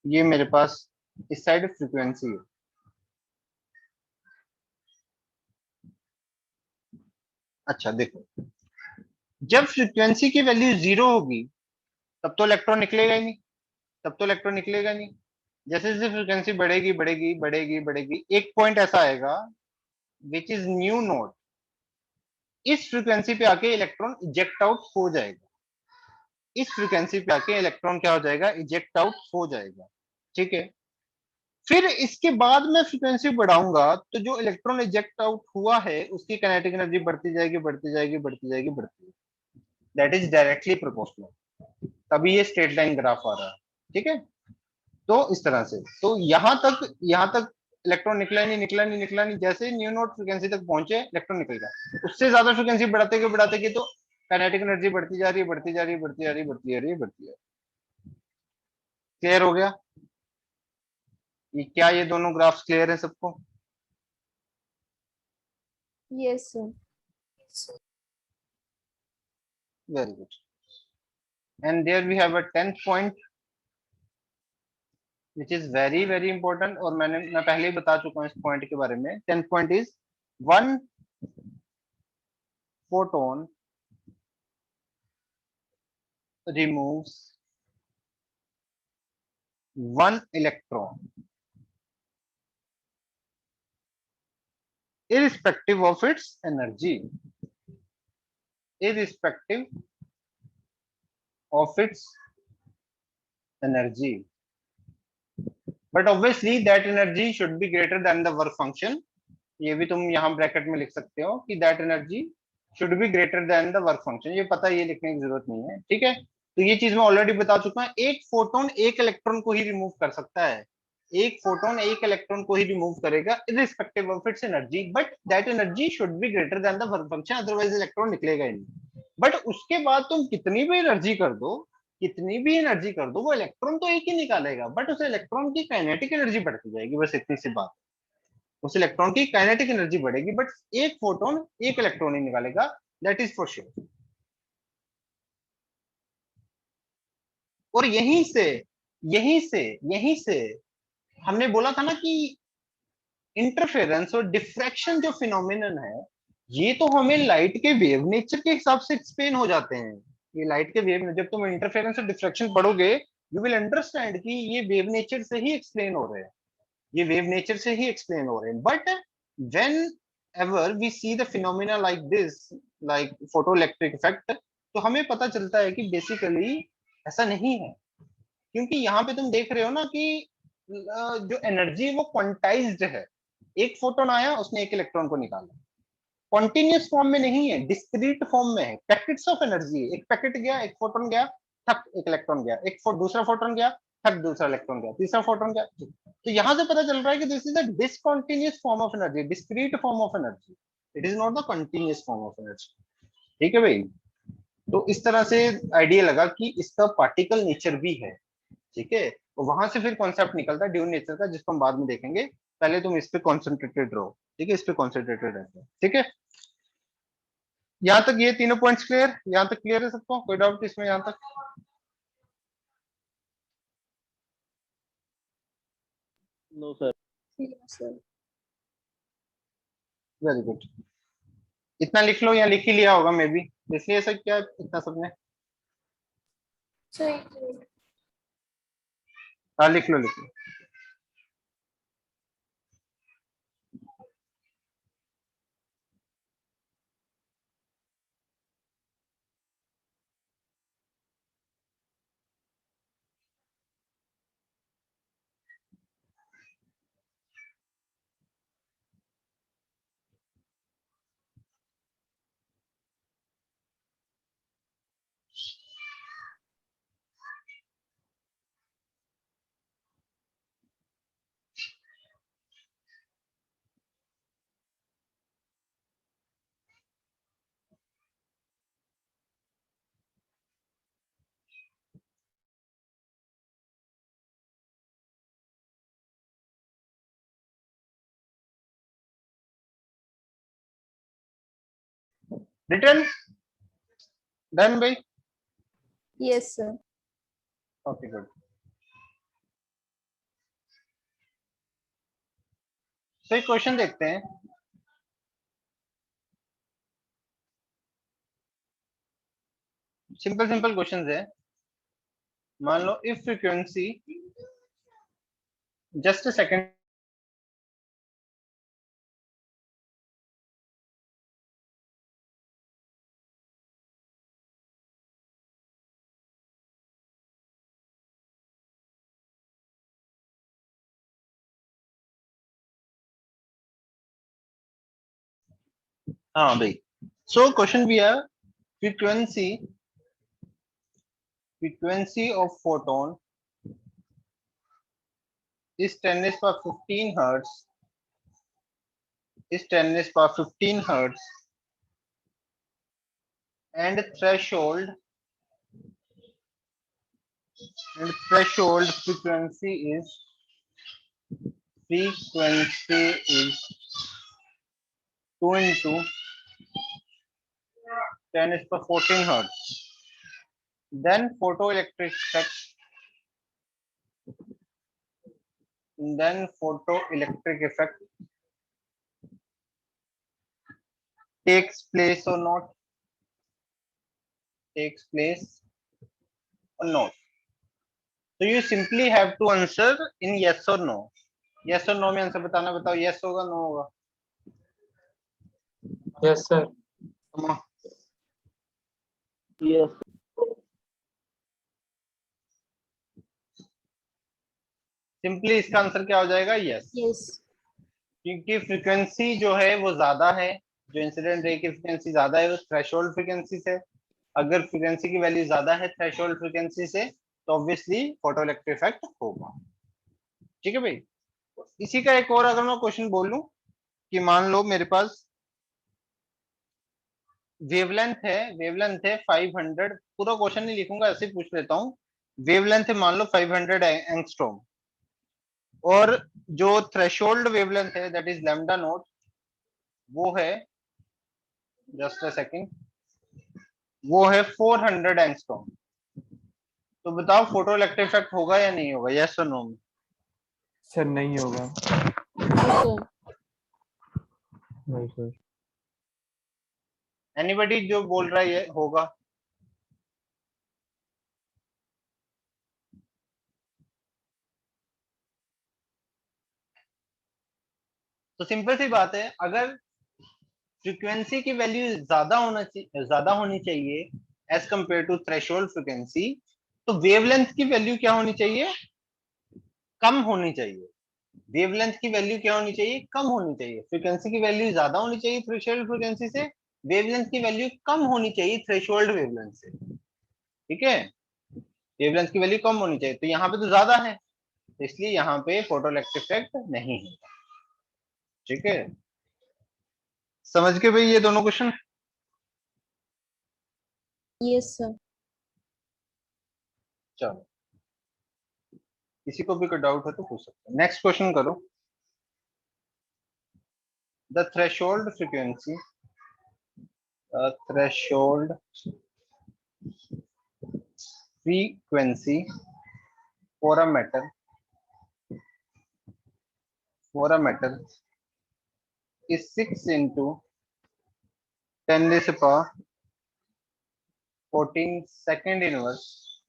ये मेरे पास इस साइड फ्रीक्वेंसी है। अच्छा देखो, जब फ्रीक्वेंसी की वैल्यू 0 होगी तब तो इलेक्ट्रॉन निकलेगा ही नहीं, जैसे जैसे फ्रीक्वेंसी बढ़ेगी, एक पॉइंट ऐसा आएगा विच इज न्यू नोड। इस फ्रीक्वेंसी पे आके इलेक्ट्रॉन इजेक्ट आउट हो जाएगा, इस फ्रीक्वेंसी पे आके इलेक्ट्रॉन क्या हो जाएगा? इजेक्ट आउट हो जाएगा। ठीक है, फिर इसके बाद मैं फ्रीक्वेंसी बढ़ाऊंगा तो जो इलेक्ट्रॉन इजेक्ट आउट हुआ है उसकी काइनेटिक एनर्जी बढ़ती जाएगी। That is directly proportional. तभी ये स्ट्रेट लाइन ग्राफ आ रहा है। ठीक है, तो इस तरह से, तो यहां तक इलेक्ट्रॉन निकला नहीं। जैसे न्यू नोड फ्रीक्वेंसी तक पहुंचे इलेक्ट्रॉन निकल गया, उससे ज्यादा फ्रीक्वेंसी बढ़ाते गए तो काइनेटिक एनर्जी बढ़ती जा रही है। क्लियर हो गया? ये क्या, ये दोनों ग्राफ्स क्लियर है सबको? Yes, sir. Very good. And there we have a 10th point which is very important, और मैं पहले ही बता चुका हूँ इस पॉइंट के बारे में। 10th point is one photon removes one electron irrespective of its energy, but obviously that energy should be greater than the work function। ये भी तुम यहाँ ब्रैकेट में लिख सकते हो कि that energy should be greater than the work function. ये पता, ये लिखने की जरूरत नहीं है, ठीक है। तो ये चीज मैं ऑलरेडी बता चुका हूँ, एक फोटोन एक इलेक्ट्रॉन को ही रिमूव कर सकता है, एक फोटोन एक इलेक्ट्रॉन को ही रिमूव करेगा irrespective of its energy, but that energy should be greater than the work function, otherwise electron निकलेगा ही नहीं। बट उसके बाद तुम कितनी भी एनर्जी कर दो, कितनी भी एनर्जी कर दो, वो इलेक्ट्रॉन तो एक ही निकालेगा, बट उस इलेक्ट्रॉन की काइनेटिक एनर्जी बढ़ती जाएगी, बस इतनी सी बात। उस इलेक्ट्रॉन की काइनेटिक एनर्जी बढ़ेगी, बट एक फोटोन एक इलेक्ट्रॉन ही निकालेगा, दैट इज फॉर श्योर। और यहीं से हमने बोला था ना कि इंटरफेरेंस और डिफ्रैक्शन जो फिनोमिनन है, ये तो हमें लाइट के वेव नेचर के हिसाब से एक्सप्लेन हो जाते हैं। ये लाइट के वेव, जब तुम इंटरफेरेंस और डिफ्रैक्शन पढ़ोगे, यू विल अंडरस्टैंड कि ये वेव नेचर से ही एक्सप्लेन हो रहे हैं, ये वेव नेचर से ही एक्सप्लेन हो रहे हैं। But whenever we see the phenomena like this, like photoelectric effect, तो हमें पता चलता है कि बेसिकली ऐसा नहीं है। क्योंकि यहाँ पे तुम देख रहे हो ना कि जो एनर्जी है वो क्वांटाइज्ड है, एक फोटोन आया, उसने एक इलेक्ट्रॉन को निकाला, कॉन्टिन्यूस फॉर्म में नहीं है, डिस्क्रीट फॉर्म में है, पैकेट्स ऑफ एनर्जी। एक पैकेट गया, एक फोटोन गया, ठक एक इलेक्ट्रॉन गया, दूसरा फोटोन गया, ठक दूसरा इलेक्ट्रॉन गया, तीसरा फोटोन गया। तो यहां से पता चल रहा है कि this is a discontinuous form of energy, discrete form of energy, it is not the continuous form of energy. ठीक है भाई, तो इस तरह से आइडिया लगा कि इसका पार्टिकल नेचर भी है, ठीक है। तो वहां से फिर कॉन्सेप्ट निकलता है ड्यून नेचर का, जिसको हम बाद में देखेंगे। पहले तुम इस पे कॉन्सेंट्रेटेड रहो, ठीक है, इस पे कॉन्सेंट्रेटेड रहते हैं, ठीक है। यहाँ तक ये तीनों पॉइंट्स क्लियर, यहाँ तक क्लियर है सबको, कोई डाउट इसमें यहाँ तक? No sir. वेरी गुड, इतना लिख लो, या लिख ही लिया होगा मे बी, इसलिए ऐसा क्या इतना सबने। हाँ लिख लो, लिख लो। रिटर्न डन भाई? Yes, sir. Okay good. तो एक क्वेश्चन देखते हैं। सिंपल सिंपल क्वेश्चंस है। मान लो if frequency, just a second, हाँ भाई। सो क्वेश्चन भी है, frequency of photon is 10 raised power 15 hertz, is 10 raised power 15 hertz, and threshold frequency is 2 into 10 raised power 14 hertz. Then photoelectric effect takes place or not, so you simply have to answer in yes or no. Yes or no में answer बताना, बताओ yes होगा no होगा? Yes sir. Come on. Yes. Simply इसका answer क्या हो जाएगा? Yes. Yes. क्योंकि फ्रीक्वेंसी जो है वो ज्यादा है, जो इंसिडेंट रे की फ्रीक्वेंसी ज्यादा है वो थ्रेशोल्ड फ्रीक्वेंसी से, अगर फ्रीक्वेंसी की वैल्यू ज्यादा है थ्रेशोल्ड फ्रीक्वेंसी से तो ऑब्वियसली फोटोइलेक्ट्रिक इफेक्ट होगा। ठीक है भाई। इसी का एक और अगर मैं क्वेश्चन बोलूं कि मान लो मेरे पास वेवलेंथ है 500, पूरा क्वेश्चन नहीं लिखूंगा ऐसे ही पूछ लेता हूँ। वेवलेंथ है मान लो 500 एंगस्ट्रॉम, और जो थ्रेशोल्ड वेवलेंथ है दैट इज लैम्डा नॉट, वो है, जस्ट अ सेकंड, वो है 400 एंगस्ट्रॉम। तो बताओ फोटोइलेक्ट्रिक इफेक्ट होगा या नहीं होगा, यस और नो में? सर नहीं होगा। नहीं सर। एनीबॉडी जो बोल रहा है ये होगा? तो सिंपल सी बात है, अगर फ्रीक्वेंसी की वैल्यू ज्यादा होनी चाहिए as compare to threshold frequency, तो वेवलेंथ की वैल्यू क्या होनी चाहिए? कम होनी चाहिए। वेवलेंथ की वैल्यू क्या होनी चाहिए? कम होनी चाहिए। फ्रीक्वेंसी की वैल्यू ज्यादा होनी चाहिए थ्रेशोल्ड फ्रीक्वेंसी से, वेवलेंथ की वैल्यू कम होनी चाहिए थ्रेशोल्ड वेवलेंथ से। ठीक है, वेवलेंथ की वैल्यू कम होनी चाहिए, तो यहाँ पे तो ज्यादा है, तो इसलिए यहाँ पे फोटोइलेक्ट्रिक इफेक्ट नहीं है। ठीक है, समझ के भाई ये दोनों क्वेश्चन? Yes, sir. चलो, किसी को भी कोई डाउट है तो पूछ सकते हैं। नेक्स्ट क्वेश्चन करो। The threshold frequency for a metal is 6 into 10 raised to power 14 second inverse.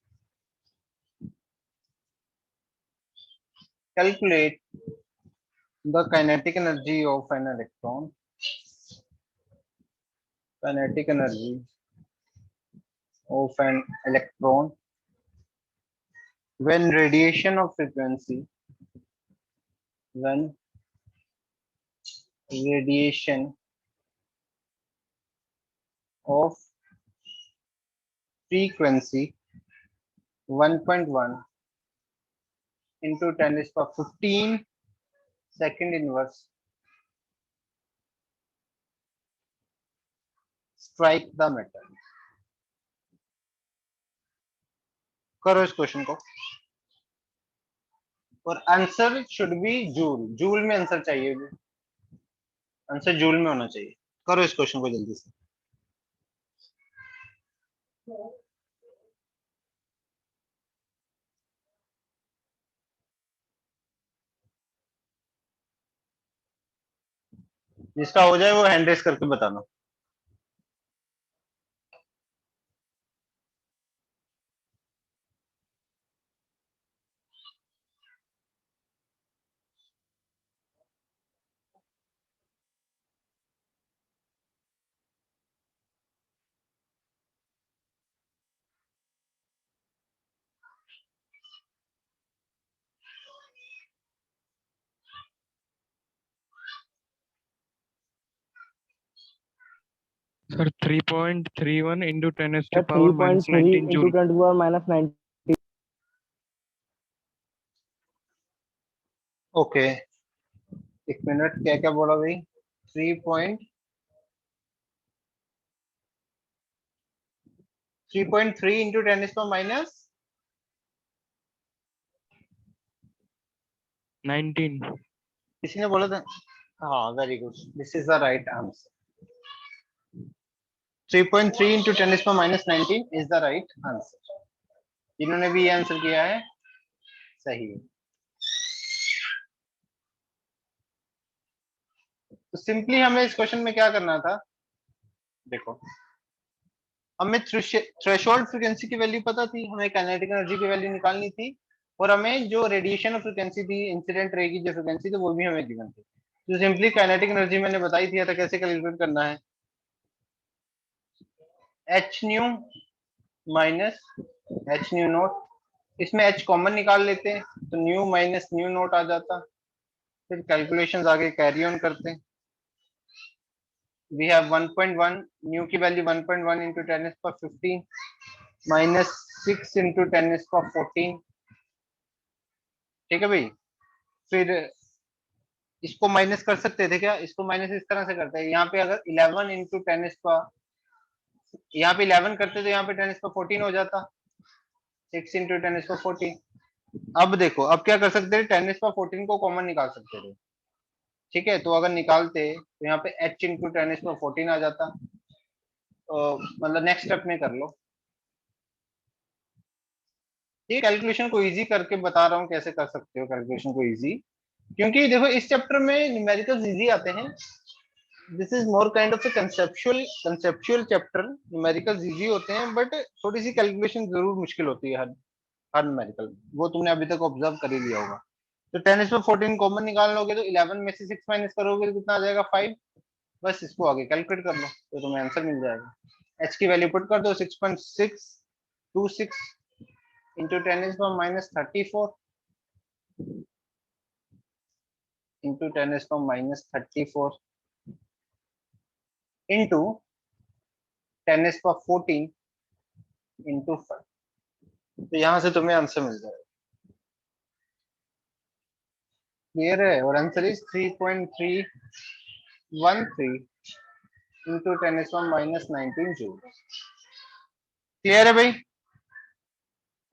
Calculate the kinetic energy of an electron. Kinetic energy of an electron when radiation of frequency, when radiation of frequency 1.1 into 10 raised to power 15 second inverse strike the metal. करो इस question को, और answer should be joule. Joule में answer चाहिए, answer joule में होना चाहिए। करो इस क्वेश्चन को जल्दी से। जिसका हो जाए वो हैंड रेस करके बताना। Sir, 3.31 into 10 raised to sir power minus 3.3 19 into joule. 10 to the power minus 90। Okay, एक मिनट, क्या क्या बोला भाई? 3.3 इंटू 10 to minus 19. किसी ने बोला था? हाँ, very good, this is the right answer. 3.3 into 10 to minus 19 is the right answer. जिन्होंने भी ये आंसर किया है सही है। तो सिंपली हमें इस क्वेश्चन में क्या करना था, देखो हमें थ्रेशोल्ड फ्रीक्वेंसी की वैल्यू पता थी, हमें काइनेटिक एनर्जी की वैल्यू निकालनी थी, और हमें जो रेडिएशन फ्रीक्वेंसी थी, इंसिडेंट रे की जो फ्रीक्वेंसी थी, वो भी हमें गिवन थी। तो सिंपली काइनेटिक एनर्जी मैंने बताई थी, था कैसे कैलकुलेट करना है। H new minus H new note, इसमें एच कॉमन निकाल लेते हैं तो न्यू माइनस न्यू नोट आ जाता। फिर कैलकुलेशंस आगे कैरी ऑन करते हैं। वी हैव 1.1, न्यू की वैल्यू 1.1 इंटू 10⁻15 माइनस 6 इंटू 10⁻14। ठीक है भाई, फिर इसको माइनस कर सकते थे क्या? इसको माइनस इस तरह से करते हैं, यहाँ पे अगर 11 इंटू 10⁻, यहाँ पे 11 करते तो यहाँ पे 10⁻14 हो जाता, 6 इंटू 10⁻14। अब देखो, अब क्या कर सकते थे, 10⁻14 को कॉमन निकाल सकते थे। ठीक है, तो अगर निकालते तो यहाँ पे h इंटू 10⁻14 आ जाता। तो मतलब नेक्स्ट स्टेप में कर लो। ये कैलकुलेशन को इजी करके बता रहा हूँ कैसे कर सकते हो कैलकुलेशन को इजी, क्योंकि देखो इस चैप्टर में न्यूमेरिकल्स इजी आते हैं। This is more kind of A conceptual chapter. Numericals easy होते हैं बट थोड़ी सी कैलकुलेशन जरूर मुश्किल होती है हर न्यूमेरिकल, वो तुमने अभी तक ऑब्जर्व कर ही लिया होगा। तो 10⁻14 कॉमन निकाल लोगे तो 11 में से 6 माइनस करोगे तो कितना आ जाएगा, 5। बस इसको आगे कैलकुलेट कर लो तो तुम्हें आंसर मिल जाएगा। h की वैल्यू पुट कर दो, 6.626 इंटू 10⁻34 इंटू 10⁻34 इंटू 10⁻14 इंटू 5। तो यहाँ से तुम्हें आंसर मिल जाएगा। क्लियर है? और answer is 3.313 into 10⁻19 joule. Clear है भाई?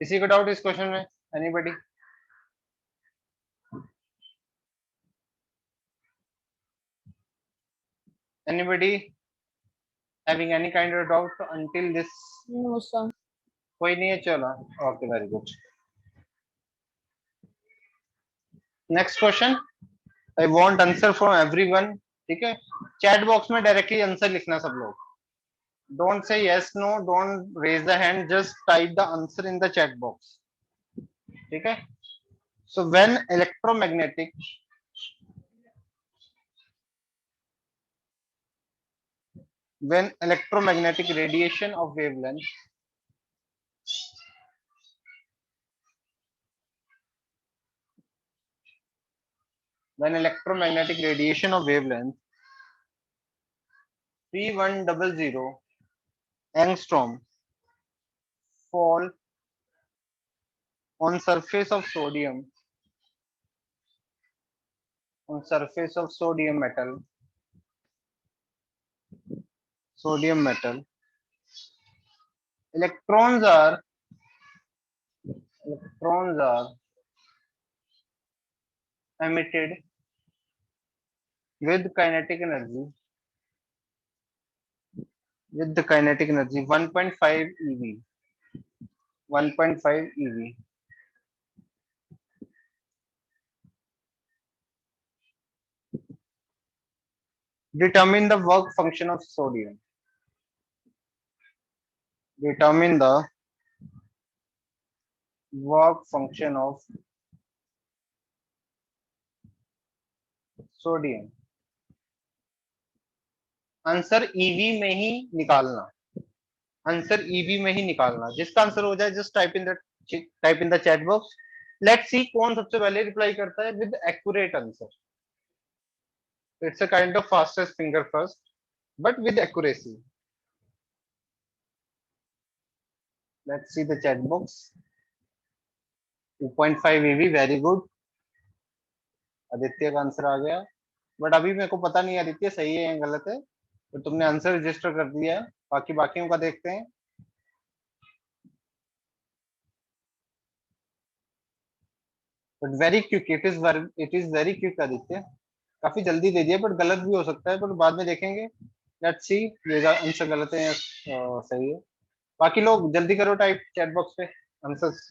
किसी को डाउट इस क्वेश्चन में? Anybody? Anybody having any kind of doubt until this? No, sir. कोई नहीं है, चलो okay, very good. Next question, I want answer from everyone. ठीक है, चैट बॉक्स में डायरेक्टली आंसर लिखना सब लोग। Don't say yes no, don't raise the hand, just type the answer in the chat box. ठीक है, so when electromagnetic radiation of wavelength when electromagnetic radiation of wavelength 3100 angstrom fall on surface of sodium metal, electrons are emitted with kinetic energy 1.5 eV. Determine the work function of sodium. Determine the work function of sodium. Answer EV में ही निकालना, answer EV में ही निकालना। जिसका answer हो जाए just type in the chat box. Let's see कौन सबसे पहले रिप्लाई करता है with accurate answer. It's a kind of fastest finger first but with accuracy. Let's see the chat box. 2.5 eV, very good. Aditya का answer आ गया, but अभी मेरे को पता नहीं आदित्य सही है या गलत है, तो तुमने आंसर रजिस्टर कर दिया है। बाकियों का देखते हैं। But very quick, it is very quick Aditya, काफी जल्दी दे दिया, बट गलत भी हो सकता है, बट बाद में देखेंगे। लेट्स सी ये आंसर गलत है या सही है। बाकी लोग जल्दी करो टाइप चैट बॉक्स पे आंसर्स।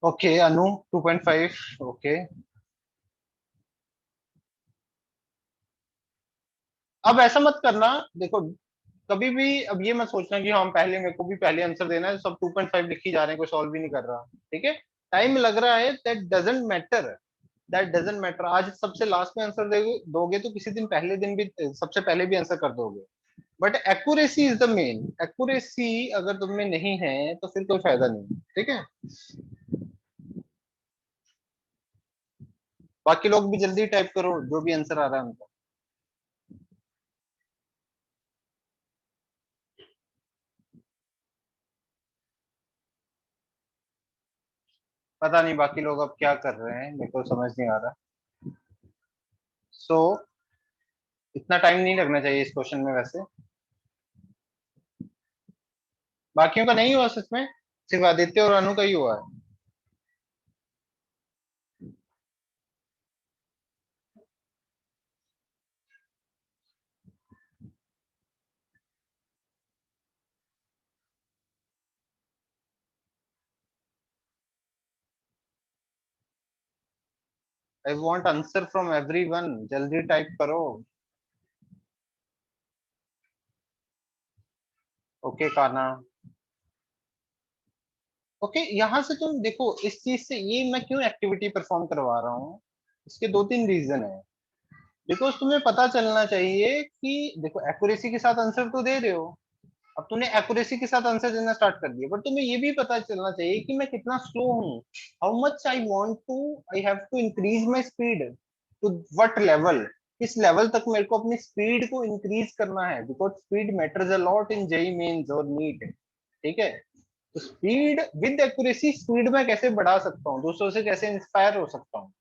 ओके अनु 2.5, ओके। अब ऐसा मत करना, देखो कभी भी अब ये मत सोचना कि हाँ पहले मेरे को भी पहले आंसर देना है, सब 2.5 लिख ही जा रहे हैं, कोई सॉल्व भी नहीं कर रहा। ठीक है, टाइम लग रहा है, दैट डजंट मैटर। आज सबसे लास्ट में आंसर दोगे तो किसी दिन पहले दिन भी सबसे पहले भी आंसर कर दोगे, but accuracy is the main. Accuracy अगर तुम में नहीं है तो फिर कोई फायदा नहीं। ठीक है, बाकी लोग भी जल्दी टाइप करो जो भी आंसर आ रहा है उनका। पता नहीं बाकी लोग अब क्या कर रहे हैं, मेरे को समझ नहीं आ रहा। सो इतना टाइम नहीं लगना चाहिए इस क्वेश्चन में वैसे। बाकियों का नहीं हुआ सच में, सिर्फ आदित्य और अनु का ही हुआ है। I want answer from everyone, जल्दी टाइप करो। ओके काना। ओके यहाँ से तुम देखो इस चीज से, ये मैं क्यों एक्टिविटी परफॉर्म करवा रहा हूँ, इसके दो तीन रीजन है। बिकॉज तुम्हें पता चलना चाहिए कि देखो एक्यूरेसी के साथ आंसर तो दे रहे हो, अब तुमने एक्यूरेसी के साथ आंसर देना स्टार्ट कर दिया, बट तुम्हें ये भी पता चलना चाहिए कि मैं कितना स्लो हूँ, how much I want to, I have to increase my speed to what level, किस लेवल तक मेरे को अपनी स्पीड को इंक्रीज करना है, because speed matters a lot in JEE Mains और नीट। ठीक है, तो स्पीड विद एक्यूरेसी, स्पीड में कैसे बढ़ा सकता हूँ, दूसरों से कैसे इंस्पायर हो सकता हूँ,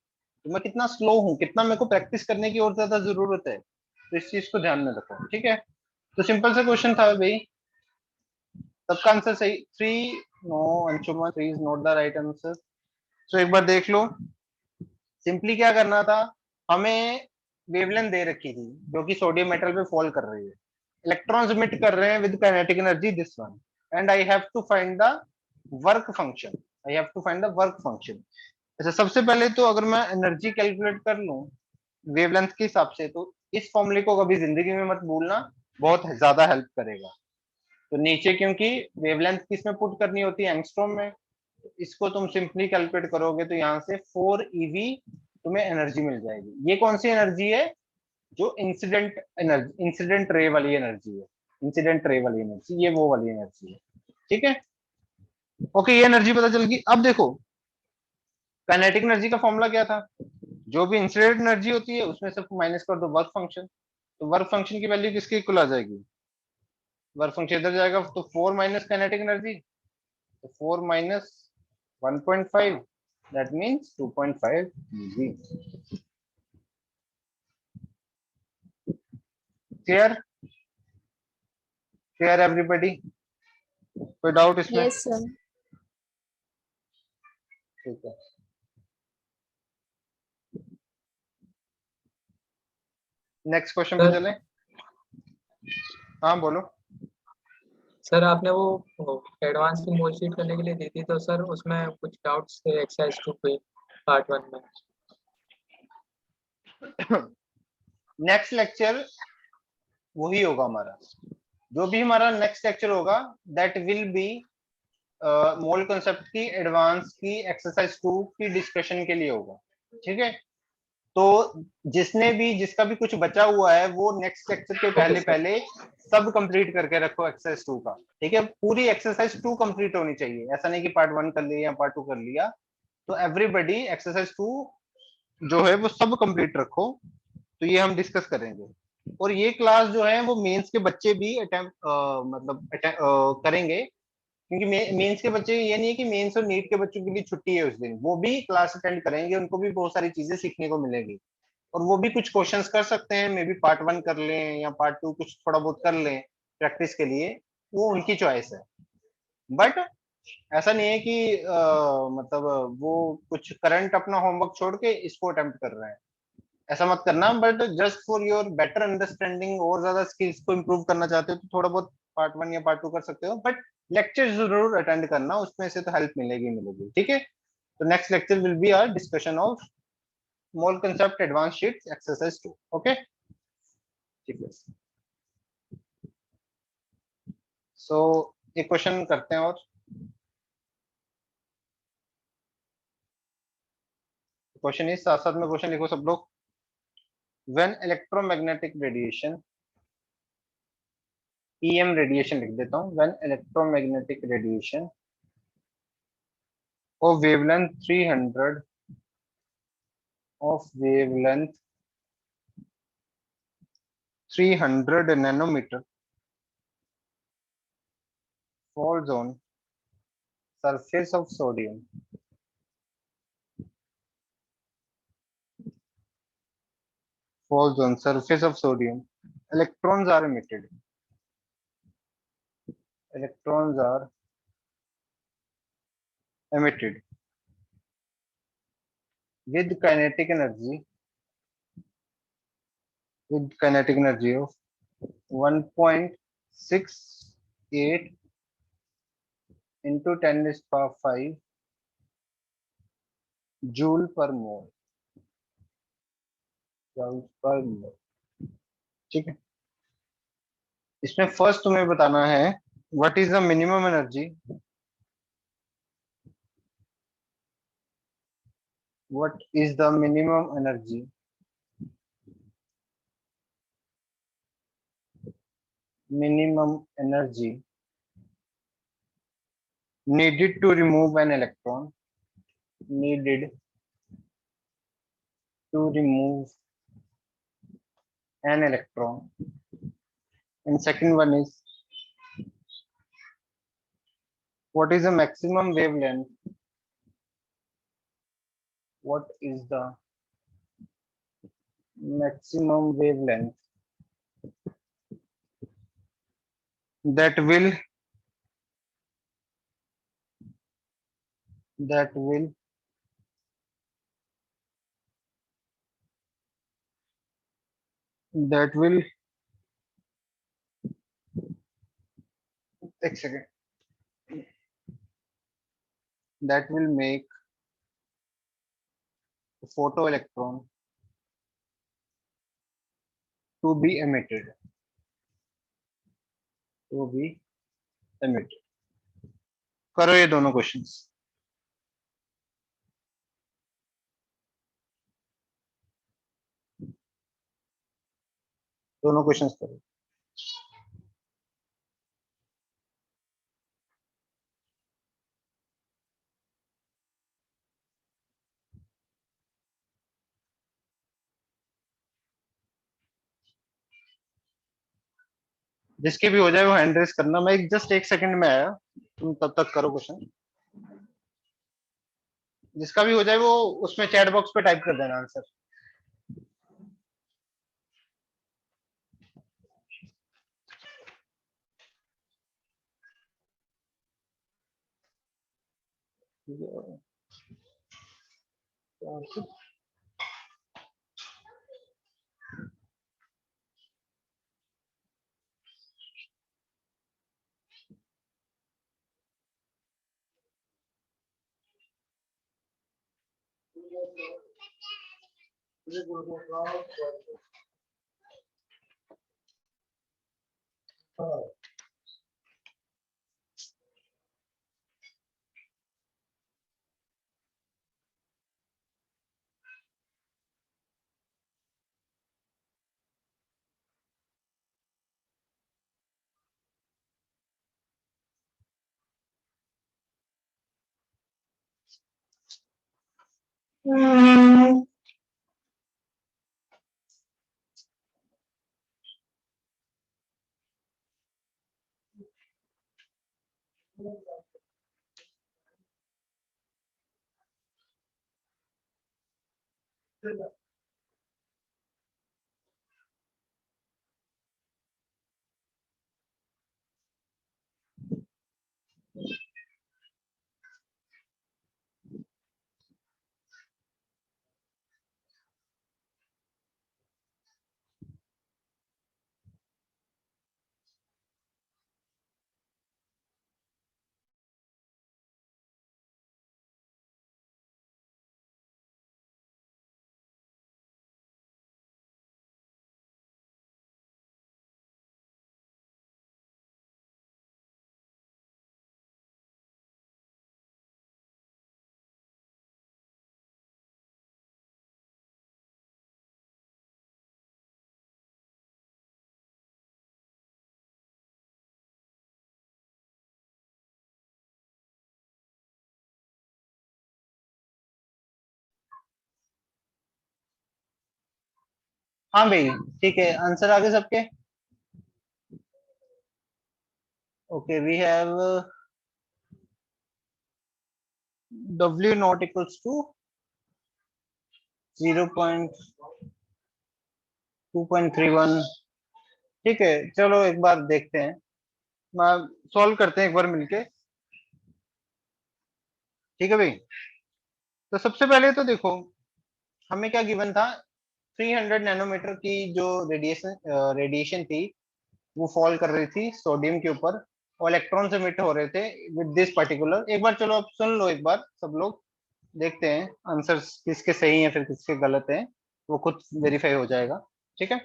तो मैं कितना स्लो हूँ, कितना मेरे को प्रैक्टिस करने की और ज्यादा जरूरत है, तो इस चीज को ध्यान में रखो। ठीक है, तो सिंपल सा क्वेश्चन था भाई, सबका आंसर सही। Three, no Anshuman, three is not the right answer. सो एक बार देख लो, सिंपली क्या करना था, हमें वेवलेंथ दे रखी थी जो कि सोडियम मेटल पे फॉल कर रही है, इलेक्ट्रॉन्स इमिट कर रहे हैं with kinetic energy this one, and I have to find the work function, I have to find the work function. अच्छा, सबसे पहले तो अगर मैं एनर्जी कैलकुलेट कर लूं वेवलेंथ के हिसाब से, तो इस फॉर्मूले को कभी जिंदगी में मत भूलना, बहुत ज्यादा हेल्प करेगा। तो नीचे क्योंकि वेवलेंथ किसमें पुट करनी होती है, एंगस्ट्रॉम में, तो इसको तुम सिंपली कैलकुलेट करोगे तो यहाँ से 4 eV तुम्हें एनर्जी मिल जाएगी। ये कौन सी एनर्जी है, जो इंसिडेंट एनर्जी, इंसिडेंट रे वाली एनर्जी है, इंसिडेंट रे वाली एनर्जी, ये वो वाली एनर्जी है। ठीक है, ओके, ये एनर्जी पता चल गई। अब देखो काइनेटिक एनर्जी का फॉर्मूला क्या था, जो भी इंसिडेंट एनर्जी होती है उसमें से माइनस कर दो वर्क फंक्शन, तो वर्क फंक्शन की वैल्यू किसके इक्वल आ जाएगी, वर्क फंक्शन इधर जाएगा, तो 4 माइनस काइनेटिक एनर्जी, तो 4 minus 1.5, that means 2.5 eV। Clear, clear everybody, कोई डाउट इसमें? Yes, sir. ठीक है, नेक्स्ट क्वेश्चन पे सर चलें। हाँ बोलो। सर आपने वो एडवांस की मोल शीट करने के लिए दी थी, तो सर उसमें कुछ डाउट्स थे एक्सरसाइज 2 पे पार्ट 1 में। नेक्स्ट लेक्चर वही होगा हमारा, जो भी हमारा नेक्स्ट लेक्चर होगा that will be mole concept की एडवांस की एक्सरसाइज 2 की डिस्कशन के लिए होगा। ठीक है, तो जिसने भी, जिसका भी कुछ बचा हुआ है वो नेक्स्ट लेक्चर के पहले पहले सब कंप्लीट करके रखो एक्सरसाइज 2 का। ठीक है, पूरी एक्सरसाइज 2 कंप्लीट होनी चाहिए, ऐसा नहीं कि पार्ट 1 कर लिया या पार्ट 2 कर लिया, तो एवरीबॉडी एक्सरसाइज 2 जो है वो सब कंप्लीट रखो, तो ये हम डिस्कस करेंगे। और ये क्लास जो है वो मेंस के बच्चे भी अटेम्प्ट मतलब करेंगे, क्योंकि मेंस के बच्चे, ये नहीं है कि मेंस और नीट के बच्चों के लिए छुट्टी है उस दिन, वो भी क्लास अटेंड करेंगे, उनको भी बहुत सारी चीजें सीखने को मिलेगी, और वो भी कुछ क्वेश्चंस कर सकते हैं, मे बी पार्ट 1 कर लें या पार्ट 2 कुछ थोड़ा बहुत कर लें प्रैक्टिस के लिए, वो उनकी चॉइस है। बट ऐसा नहीं है कि मतलब वो कुछ करंट अपना होमवर्क छोड़ के इसको अटेम्प्ट कर रहे हैं, ऐसा मत करना। But just for your better understanding, और ज्यादा स्किल्स को इम्प्रूव करना चाहते हो तो थोड़ा बहुत पार्ट 1 या पार्ट 2 कर सकते हो, बट लेक्चर जरूर अटेंड करना, उसमें से तो हेल्प मिलेगी मिलेगी। ठीक है, तो next lecture will be our discussion of mole concept advance sheets exercise 2। Okay, ठीक है, सो एक क्वेश्चन करते हैं, और क्वेश्चन इस साथ साथ में क्वेश्चन लिखो सब लोग। When electromagnetic radiation, EM radiation लिख देता हूँ, when electromagnetic radiation of wavelength 300 of wavelength 300 nanometer falls on surface of sodium falls on surface of sodium, electrons are emitted. Electrons are emitted with kinetic energy of 1.68 into 10 raised to power 5 joule per mole. Joules per mole. ठीक है, इसमें first तुम्हें बताना है what is the minimum energy, what is the minimum energy needed to remove an electron, needed to remove an electron, and second one is what is the maximum wavelength, what is the maximum wavelength that will एक second, that will make the photoelectron to be emitted, करो ये दोनों questions. दोनों questions करो। जिसके भी हो जाए वो हैंड रेस करना, मैं जस्ट एक सेकंड में आया, तुम तब तक करो क्वेश्चन। जिसका भी हो जाए वो उसमें चैट बॉक्स पे टाइप कर देना आंसर। हाँ भाई ठीक है, आंसर आगे सबके। Okay, we have W naught equals to 0. 2.31। ठीक है, चलो एक बार देखते हैं, सॉल्व करते हैं एक बार मिलके। ठीक है भाई, तो सबसे पहले तो देखो हमें क्या गिवन था, 300 नैनोमीटर की जो रेडिएशन थी वो फॉल कर रही थी सोडियम के ऊपर और इलेक्ट्रॉन्स एमिट हो रहे थे विद दिस पर्टिकुलर। एक बार चलो आप सुन लो एक बार सब लोग, देखते हैं आंसर्स किसके सही हैं फिर किसके गलत हैं, वो खुद वेरीफाई हो जाएगा। ठीक है,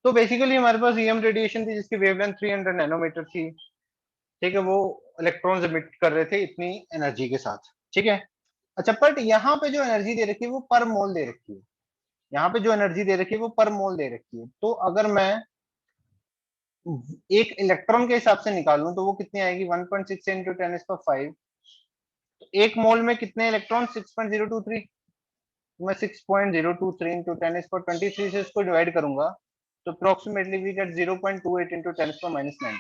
तो बेसिकली हमारे पास ईएम रेडिएशन थी जिसकी वेवलेंथ 300 नैनोमीटर थी। ठीक है, वो इलेक्ट्रॉन्स एमिट कर रहे थे इतनी एनर्जी के साथ। ठीक है, अच्छा बट यहाँ पे जो एनर्जी दे रखी है वो पर मोल दे रखी है, यहाँ पे जो एनर्जी दे रखी है वो पर मोल दे रखी है। तो अगर मैं एक इलेक्ट्रॉन के हिसाब से निकालूं तो वो कितनी आएगी, 1.6 इंटू 10⁵। एक मोल में कितने इलेक्ट्रॉन, 6.023। मैं 6.023 इंटू 10⁻23 से इसको डिवाइड करूंगा तो अप्रोक्सीमेटली वी गेट 0.28 इंटू 10⁻⁹।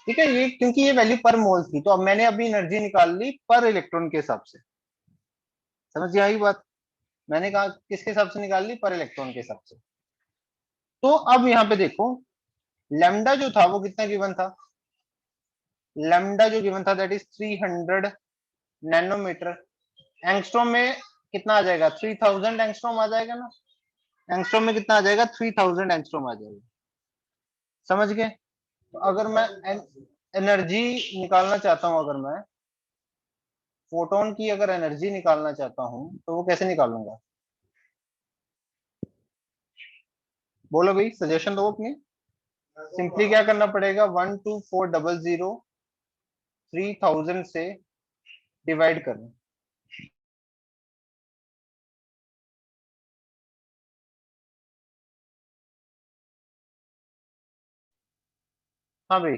ठीक है, ये क्योंकि ये वैल्यू पर मोल थी तो अब मैंने अभी एनर्जी निकाल ली पर इलेक्ट्रॉन के हिसाब से। समझ आई बात, मैंने कहा किसके हिसाब से निकाल ली, पर इलेक्ट्रॉन के हिसाब से। तो अब यहाँ पे देखो लैम्डा जो था वो कितना गिवन था, लैम्डा जो गिवन था दैट इज 300 नैनोमीटर। एंगस्ट्रॉम में कितना आ जाएगा, 3000 एंगस्ट्रॉम आ जाएगा ना, एंगस्ट्रॉम में कितना आ जाएगा, 3000 एंगस्ट्रॉम आ जाएगा। समझ गए, तो अगर मैं एनर्जी निकालना चाहता हूं, अगर मैं फोटोन की अगर एनर्जी निकालना चाहता हूं तो वो कैसे निकालूंगा, बोलो भाई सजेशन दो अपनी। सिंपली क्या करना पड़ेगा, 12400 3000 से डिवाइड करना। हाँ भाई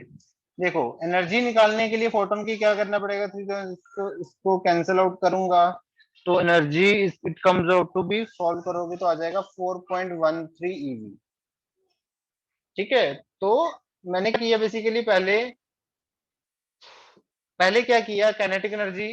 देखो, एनर्जी निकालने के लिए फोटोन की क्या करना पड़ेगा, इसको कैंसिल आउट करूंगा तो energy it comes out to be, solve करोगे तो आ जाएगा 4.13 eV। ठीक है, तो मैंने क्या किया बेसिकली, पहले पहले क्या किया, काइनेटिक एनर्जी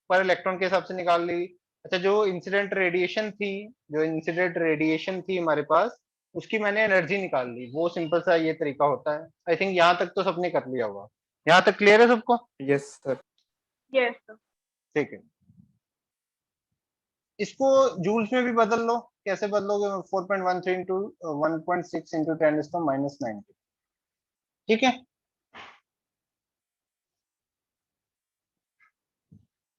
पर इलेक्ट्रॉन के हिसाब से निकाल ली। अच्छा, जो इंसिडेंट रेडिएशन थी, जो इंसिडेंट रेडिएशन थी हमारे पास, उसकी मैंने एनर्जी निकाल ली। वो सिंपल सा ये तरीका होता है। आई थिंक यहाँ तक तो सबने कर लिया होगा, यहाँ तक क्लियर है सबको। Yes sir. Yes, sir. ठीक है, इसको जूल्स में भी बदल लो, कैसे बदलोगे, 4.13 इंटू 1.6 इंटू 10⁻⁹। ठीक है,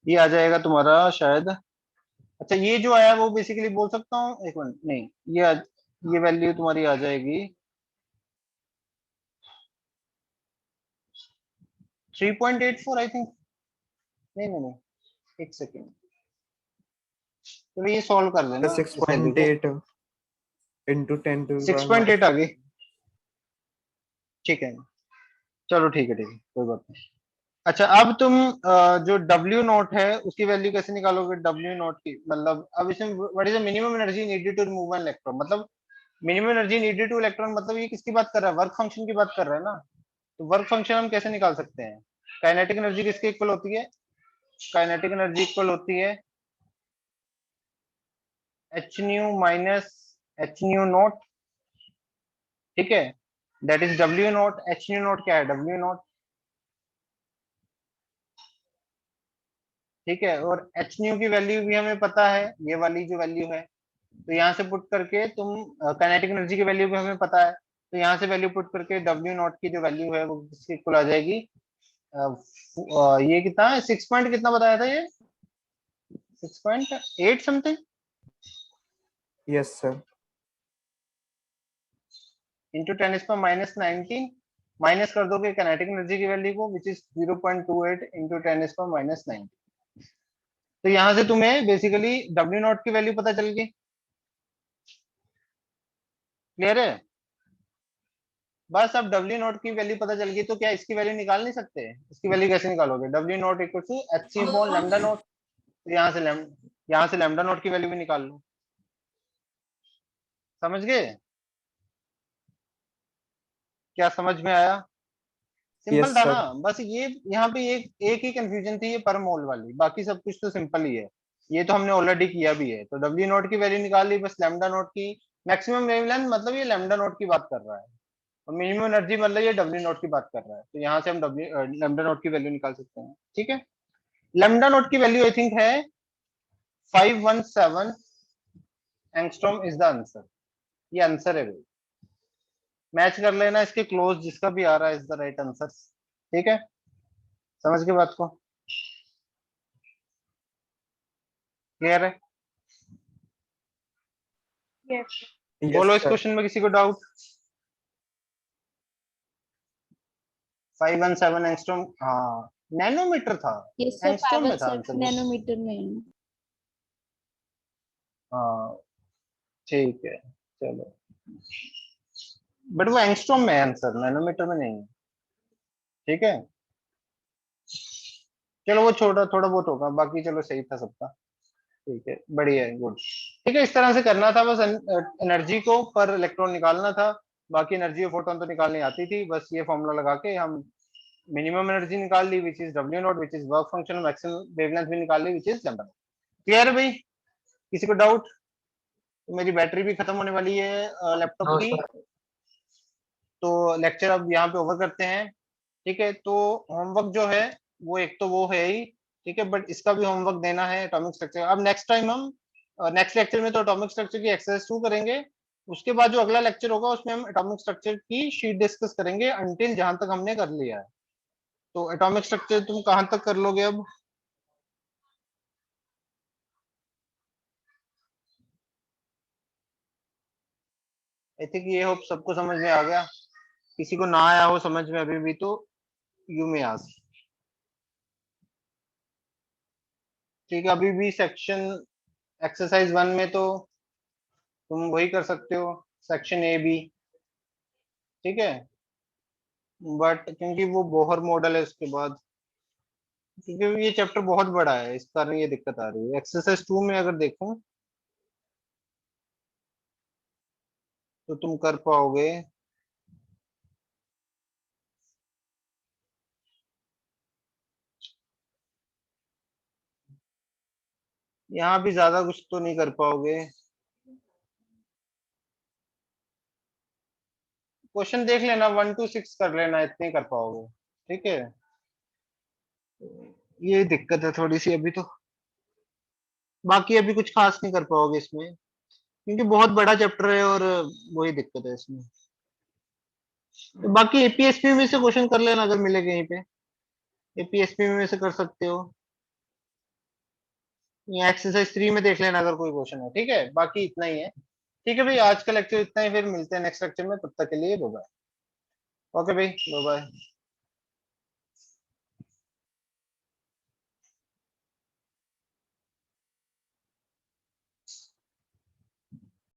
ये आ जाएगा तुम्हारा शायद। अच्छा, ये जो आया वो बेसिकली बोल सकता हूँ, एक मिनट, नहीं ये वैल्यू तुम्हारी आ जाएगी 3.84 आई थिंक। नहीं, एक सेकेंड, तो ये सॉल्व कर लेना इस वैल्यू को। 6.8 इंटू 10 to 6.8 आ गई। ठीक है, चलो ठीक है कोई बात नहीं। अच्छा, अब तुम जो W नॉट है उसकी वैल्यू कैसे निकालोगे, W नॉट की मतलब, अब इसमें what is the minimum energy needed to remove an electron, मतलब minimum energy needed to electron, मतलब ये किसकी बात कर रहा है, वर्क फंक्शन की बात कर रहा है ना। तो वर्क फंक्शन हम कैसे निकाल सकते हैं, काइनेटिक एनर्जी किसके इक्वल होती है, काइनेटिक एनर्जी इक्वल होती है H new minus H new not. ठीक है, that is W not. H new not क्या है, W नॉट। ठीक है, और एच न्यू की वैल्यू भी हमें पता है, ये वाली जो वैल्यू है, तो यहाँ से पुट करके तुम काइनेटिक एनर्जी की वैल्यू भी हमें पता है, तो यहाँ से वैल्यू पुट करके W नॉट की जो वैल्यू है वो किसके इक्वल आ जाएगी, ये कितना है, 6 पॉइंट कितना बताया था ये, 6.8 something. Yes sir. Into 10⁻⁹ minus कर दोगे काइनेटिक एनर्जी की वैल्यू को विच इज 0.28 इंटू 10⁻⁹। तो यहाँ से तुम्हें बेसिकली W नॉट की वैल्यू पता चल गई। क्लियर है, बस अब W नॉट की वैल्यू पता चल गई तो क्या इसकी वैल्यू निकाल नहीं सकते, इसकी वैल्यू कैसे निकालोगे, W naught equal to HC upon lambda naught. तो यहाँ से लैम्डा नॉट की वैल्यू भी निकाल लो। समझ गए, क्या समझ में आया, सिंपल Yes, था sir. ना। बस ये यहाँ पे एक ही कंफ्यूजन थी, ये पर मोल वाली, बाकी सब कुछ तो सिंपल ही है। ये तो हमने ऑलरेडी किया भी है। तो W नॉट की वैल्यू निकाल ली, बस लैम्डा नॉट की मैक्सिमम वेवलेंथ मतलब ये लैम्डा नॉट की बात कर रहा है, और मिनिमम एनर्जी मतलब ये डब्ल्यू नॉट की बात कर रहा है। तो यहाँ से हम लैम्डा नॉट की वैल्यू निकाल सकते हैं। ठीक है, लैम्डा नॉट की वैल्यू आई थिंक है 517 एंगस्ट्रॉम इज द आंसर। ये आंसर है भाई, मैच कर लेना इसके क्लोज, जिसका भी आ रहा है इज द राइट आंसर। ठीक है, समझ के बात को, क्लियर है? Yes. बोलो इस सर क्वेश्चन में किसी को डाउट? 517 एंगस्ट्रॉम, हाँ नैनोमीटर था, Yes, sir. एंगस्ट्रॉम में था 517 आंसर। nanometer में है। हाँ ठीक है, चलो, बट वो एंगस्ट्रॉम में है आंसर, नैनोमीटर में नहीं है। ठीक है, चलो वो छोटा थोड़ा बहुत होगा, बाकी चलो सही था सबका। ठीक है, बढ़िया है, गुड। ठीक है, इस तरह से करना था, बस एनर्जी को पर इलेक्ट्रॉन निकालना था, बाकी एनर्जी और फोटोन तो निकालनी आती थी। बस ये फॉर्मूला लगा के हम मिनिमम एनर्जी निकाल ली which is W naught, which is work function, maximum wavelength भी निकाल ली विच इज लैम्डा। क्लियर है भाई, किसी को डाउट? तो मेरी बैटरी भी खत्म होने वाली है लैपटॉप नो की, सर। तो लेक्चर अब यहाँ पे ओवर करते हैं। ठीक है, तो होमवर्क जो है वो एक तो वो है ही, ठीक है, बट इसका भी होमवर्क देना है एटॉमिक स्ट्रक्चर। अब नेक्स्ट टाइम हम नेक्स्ट लेक्चर में तो एटॉमिक स्ट्रक्चर की एक्सरसाइज 2 करेंगे, उसके बाद जो अगला लेक्चर होगा उसमें हम एटॉमिक स्ट्रक्चर की शीट डिस्कस करेंगे अंटिल जहां तक हमने कर लिया है। तो एटॉमिक स्ट्रक्चर तुम कहां तक कर लोगे अब? आई थिंक ये होप सबको समझ में आ गया। किसी को ना आया हो समझ में अभी भी तो यू में आस्क। ठीक है, अभी भी सेक्शन एक्सरसाइज 1 में तो तुम वही कर सकते हो, सेक्शन ए बी। ठीक है, बट क्योंकि वो बोहर मॉडल है उसके बाद, क्योंकि ये चैप्टर बहुत बड़ा है इस कारण ये दिक्कत आ रही है। एक्सरसाइज 2 में अगर देखूं तो तुम कर पाओगे। यहाँ भी ज्यादा कुछ तो नहीं कर पाओगे, क्वेश्चन देख लेना 1 to 6 कर लेना, इतने कर पाओगे। ठीक है, ये दिक्कत है थोड़ी सी अभी तो, बाकी अभी कुछ खास नहीं कर पाओगे इसमें, क्योंकि बहुत बड़ा चैप्टर है और वही दिक्कत है इसमें। तो बाकी एपीएसपी में से क्वेश्चन कर लेना अगर मिले कहीं पे, एपीएसपी में से कर सकते हो, या एक्सरसाइज 3 में देख लेना अगर कोई क्वेश्चन है। ठीक है, बाकी इतना ही है। ठीक है भाई, आज का लेक्चर इतना ही, फिर मिलते हैं नेक्स्ट लेक्चर में, तब तक के लिए बाय बाय। ओके भाई, बाय बाय।